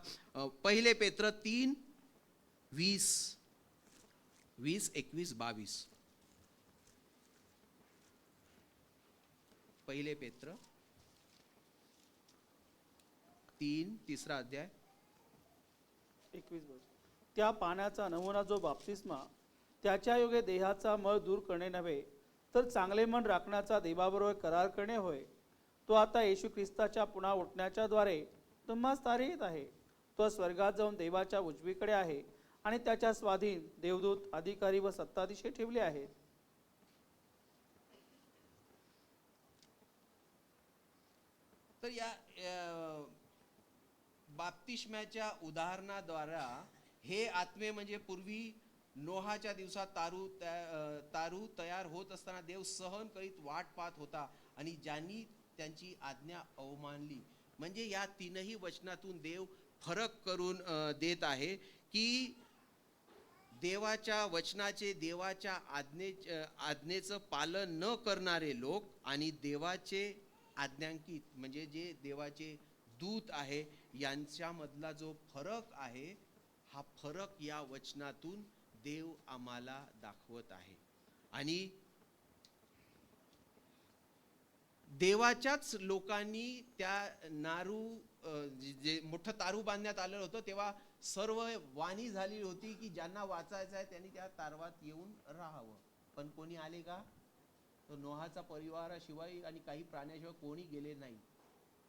पहिले पेत्र 3:20, 21, पहिले पेत्र 3, 3रा अध्याय 21 त्या पाण्याचा नमुना जो बाप्तिस्मा त्याच्या योगे देहाचा मळ दूर करणे नव्हे तर चांगले मन राखण्याचा देवाबरोबर करार करणे होय. तो आता येशू ख्रिस्ताच्या पुन्हा उठण्याच्या द्वारे तुम्हास तारीत आहे. तो स्वर्गात जाऊन देवाच्या उजवीकडे आहे आणि त्याच्या स्वाधीन देवदूत, अधिकारी व सत्ताधीशे ठेवले आहेत. तर या बाप्तिस्म्याच्या उदाहरणाद्वारा हे आत्मे म्हणजे पूर्वी नोहाच्या दिवसात तारू तयार होत असताना देव सहन करीत वाट पाहत होता आणि ज्यांनी त्यांची आज्ञा अवमानली. म्हणजे या तीनही वचनातून देव फरक करून देत आहे की देवाच्या वचनाचे, देवाच्या आज्ञेचं पालन न करणारे लोक आणि देवाचे आज्ञांकित म्हणजे जे देवाचे दूत आहे यांच्यामधला जो फरक आहे, हा फरक या वचनातून देव आम्हाला दाखवत आहे. आणि देवाच्याच लोकांनी त्या जे मोठं तारू बांधण्यात आलेलं होतं तेव्हा सर्व वाणी झाली होती की ज्यांना वाचायचं आहे त्यांनी त्या तारवात येऊन राहावं. पण कोणी आले का? तो नोहाचा परिवाराशिवाय आणि काही प्राण्याशिवाय कोणी गेले नाही.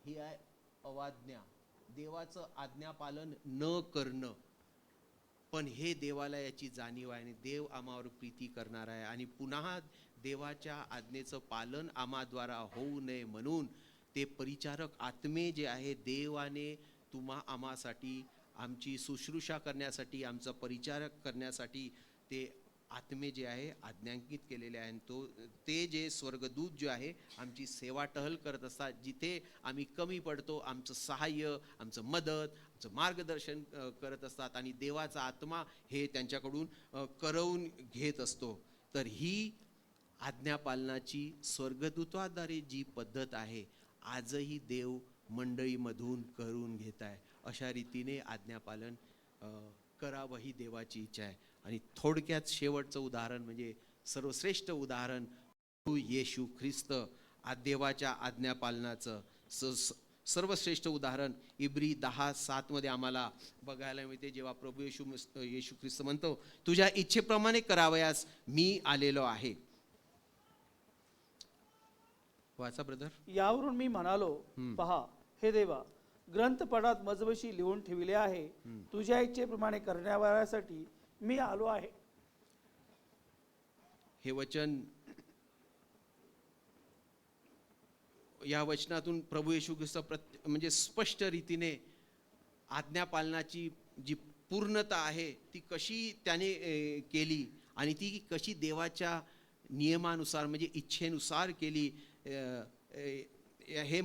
ही आहे अवाज्ञा, देवाचं आज्ञापालन न करणं. पण हे देवाला याची जाणीव आहे आणि देव आम्हावर प्रीती करणार आहे आणि पुन्हा देवाच्या आज्ञेचं पालन आम्हाद्वारा होऊ नये म्हणून ते परिचारक आत्मे जे आहे देवाने आम्हासाठी आमची शुश्रूषा करण्यासाठी, आमचा परिचारक करण्यासाठी ते आत्मे जे आहे आज्ञांकित केलेले आहे. ते जे स्वर्गदूत जे आहे आमची सेवा टहल करत असतात, जिथे आम्ही कमी पडतो आमचं सहाय्य, आमचं मदत, आमचं मार्गदर्शन करत असतात आणि देवाचा आत्मा हे त्यांच्याकडून करवून घेत असतो. तर ही आज्ञापालनाची स्वर्गदूताद्वारे जी पद्धत आहे आजही देव मंडळीमधून करून घेत आहे. अशा रीतीने आज्ञापालन करावं ही देवाची इच्छा आहे. आणि थोडक्यात शेवटचं उदाहरण म्हणजे सर्वश्रेष्ठ उदाहरण प्रभू येशू ख्रिस्त देवाच्या आज्ञापालनाचं सर्वश्रेष्ठ उदाहरण इब्री 10:7 मध्ये आम्हाला बघायला मिळते. जेव्हा प्रभू येशू ख्रिस्त म्हणतो, तुझ्या इच्छेप्रमाणे करावयास मी आलेलो आहे. वाचा ब्रदर. यावरून मी म्हणालो, पहा हे देवा, ग्रंथपटात मजबशी लिहून ठेवले आहे, तुझ्या इच्छेप्रमाणे करण्यासाठी मी आलो आहे. हे वचन, या वचनातून प्रभू येशू ख्रिस्त म्हणजे स्पष्ट रीतीने आज्ञापालनाची जी पूर्णता आहे ती कशी त्याने केली आणि ती कशी देवाच्या नियमानुसार म्हणजे इच्छेनुसार केली, हे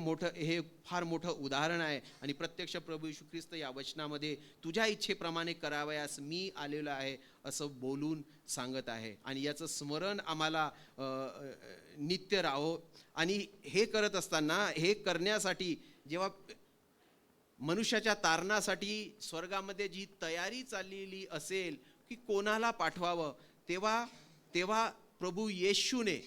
फार मोठं उदाहरण आहे. आणि प्रत्यक्ष प्रभू येशू ख्रिस्त या वचनामध्ये तुझ्या इच्छेप्रमाणे करावयास मी आलेलो आहे असं बोलून सांगत आहे. आणि याचं स्मरण आम्हाला नित्य राहो. आणि हे करत असताना, हे करण्यासाठी जेव्हा मनुष्याच्या तारणासाठी स्वर्गामध्ये जी तयारी चाललेली असेल की कोणाला पाठवावं, तेव्हा प्रभू येशूने,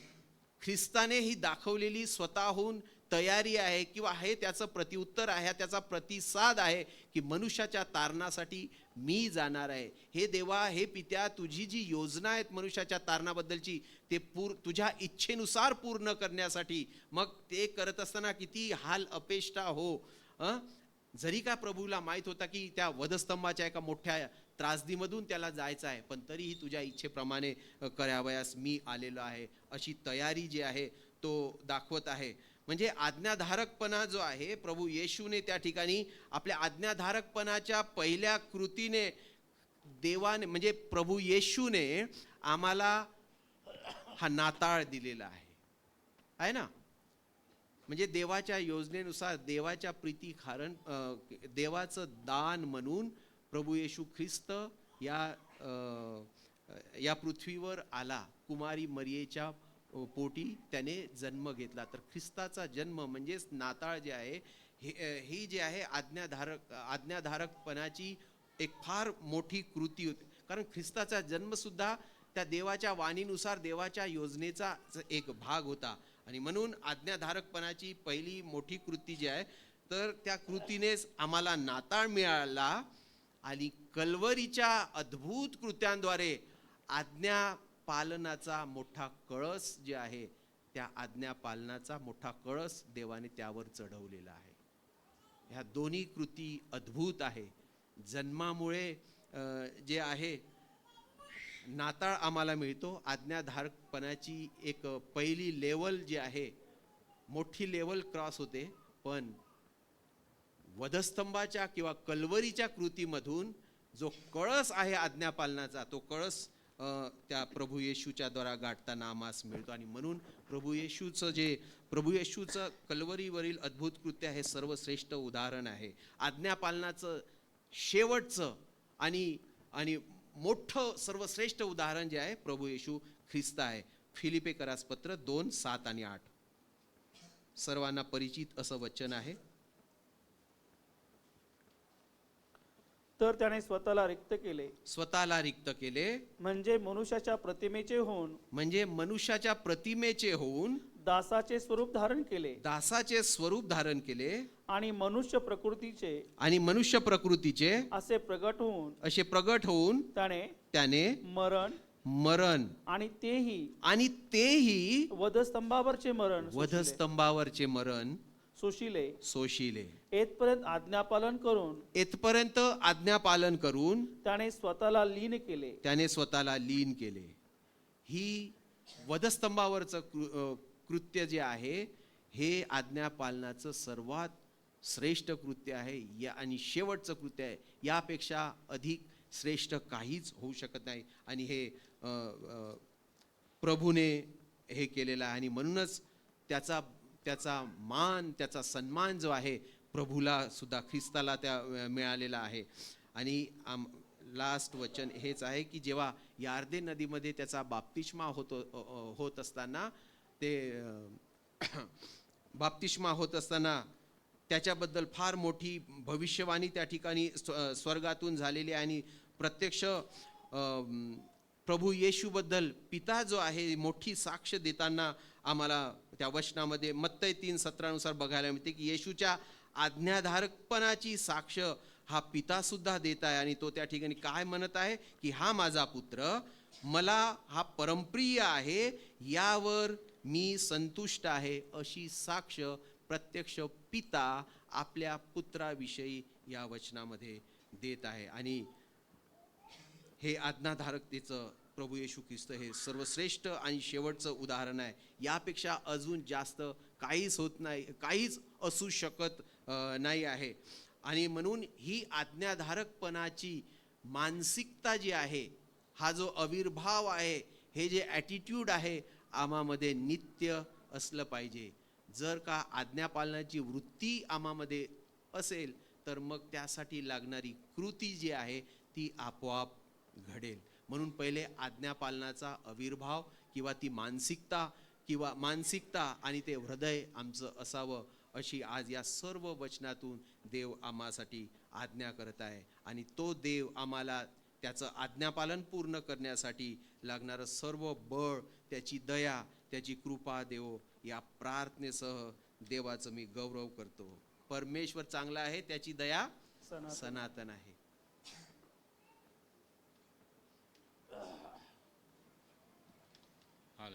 ख्रिस्ताने ही दाखवलेली स्वतःहून तयारी आहे किंवा हे त्याचं प्रतिउत्तर आहे, त्याचा प्रतिसाद आहे की मनुष्याच्या तारणासाठी मी जाणार आहे. हे देवा, हे पित्या, तुझी जी योजना आहेत मनुष्याच्या तारणाबद्दलची ते तुझ्या इच्छेनुसार पूर्ण करण्यासाठी, मग ते करत असताना किती हाल अपेष्टा हो. जरी का प्रभूला माहित होता की त्या वधस्तंभाच्या एका मोठ्या त्रासदीमधून त्याला जायचं आहे, पण तरीही तुझ्या इच्छेप्रमाणे करावयास मी आलेलो आहे अशी तयारी जी आहे तो दाखवत आहे. म्हणजे आज्ञाधारकपणा जो आहे, प्रभू येशूने त्या ठिकाणी आपल्या आज्ञाधारकपणाच्या पहिल्या कृतीने देवाने म्हणजे प्रभू येशूने आम्हाला हा नाताळ दिलेला आहे ना. म्हणजे देवाच्या योजनेनुसार, देवाच्या प्रीती कारण, देवाचं दान म्हणून प्रभू येशू ख्रिस्त या पृथ्वीवर आला. कुमारी मरियेच्या पोटी त्याने जन्म घेतला. तर ख्रिस्ताचा जन्म म्हणजेच नाताळ जे आहे, ही जी आहे आज्ञाधारकपणाची एक फार मोठी कृती होती. कारण ख्रिस्ताचा जन्म सुद्धा त्या देवाच्या वाणीनुसार देवाच्या योजनेचा एक भाग होता. आणि म्हणून आज्ञाधारकपणाची पहिली मोठी कृती जी आहे, तर त्या कृतीनेच आम्हाला नाताळ मिळाला. आणि कल्वरीच्या अद्भुत कृत्यांद्वारे आज्ञा पालनाचा मोठा कळस जे आहे, त्या आज्ञा पालनाचा मोठा कळस देवाने त्यावर चढवलेला आहे. ह्या दोन्ही कृती अद्भुत आहे. जन्मामुळे जे आहे नाताळ आम्हाला मिळतो. आज्ञाधारकपणाची एक पहिली लेवल जी आहे, मोठी लेवल क्रॉस होते. पण वधस्तंभाच्या किंवा कल्वरीच्या कृतीमधून जो कळस आहे आज्ञापालनाचा, तो कळस त्या प्रभू येशूच्या द्वारा गाठताना आम्हास मिळतो. आणि म्हणून प्रभू येशूचं कल्वरीवरील अद्भुत कृत्य हे सर्वश्रेष्ठ उदाहरण आहे. आज्ञापालनाचं शेवटचं आणि मोठं सर्वश्रेष्ठ उदाहरण जे आहे प्रभू येशू ख्रिस्त आहे. फिलिप्पीकरास पत्र 2:7 आणि 8 सर्वांना परिचित असं वचन आहे. तर त्याने स्वतःला रिक्त केले, म्हणजे मनुष्याच्या प्रतिमेचे होऊन दासाचे स्वरूप धारण केले आणि मनुष्य प्रकृतीचे असे प्रगट होऊन त्याने मरण आणि तेही वधस्तंभावरचे मरण सोशिले येथपर्यंत आज्ञापालन करून त्याने स्वतःला लीन केले. ही वधस्तंभावरचं कृत्य जे आहे, हे आज्ञापालनाचं सर्वात श्रेष्ठ कृत्य आहे आणि शेवटचं कृत्य आहे. यापेक्षा अधिक श्रेष्ठ काहीच होऊ शकत नाही. आणि हे प्रभूने हे केलेलं आहे. आणि म्हणूनच त्याचा मान, त्याचा सन्मान जो आहे प्रभूला सुद्धा, ख्रिस्ताला त्या मिळालेला आहे. आणि लास्ट वचन हेच आहे की जेव्हा यार्देन नदीमध्ये त्याचा बाप्तिस्मा होत असताना ते बाप्तिस्मा होत असताना त्याच्याबद्दल फार मोठी भविष्यवाणी त्या ठिकाणी स्वर्गातून झालेली आहे आणि प्रत्यक्ष प्रभू येशूबद्दल पिता जो आहे मोठी साक्ष देताना आम्हाला त्या वचनामध्ये मत्तई 3:17 बघायला मिळते की येशूच्या आज्ञाधारकपणाची साक्ष हा पिता सुद्धा देत आहे आणि तो त्या ठिकाणी काय म्हणत आहे की हा माझा पुत्र मला हा परमप्रिय आहे, यावर मी संतुष्ट आहे, अशी साक्ष प्रत्यक्ष पिता आपल्या पुत्राविषयी या वचनामध्ये देत आहे. आणि हे आज्ञाधारकतेचं प्रभू येशू ख्रिस्त हे सर्वश्रेष्ठ आणि शेवटचं उदाहरण आहे. यापेक्षा अजून जास्त काहीच होत नाही, काहीच असू शकत नाही आहे. आणि म्हणून ही आज्ञाधारकपणाची मानसिकता जी आहे, हा जो आविर्भाव आहे, हे जे ॲटिट्यूड आहे आम्हामध्ये नित्य असलं पाहिजे. जर का आज्ञापालनाची वृत्ती आम्हामध्ये असेल तर मग त्यासाठी लागणारी कृती जी आहे ती आपोआप घडेल. म्हणून पहिले आज्ञापालनाचा आविर्भाव किंवा ती मानसिकता आणि ते हृदय आमचं असावं, अशी आज या सर्व वचनातून देव आम्हासाठी आज्ञा करत आहे. आणि तो देव आम्हाला त्याचं आज्ञापालन पूर्ण करण्यासाठी लागणारं सर्व बळ, त्याची दया, त्याची कृपा देव, या प्रार्थनेसह देवाचं मी गौरव करतो. परमेश्वर चांगला आहे, त्याची दया सनातन आहे.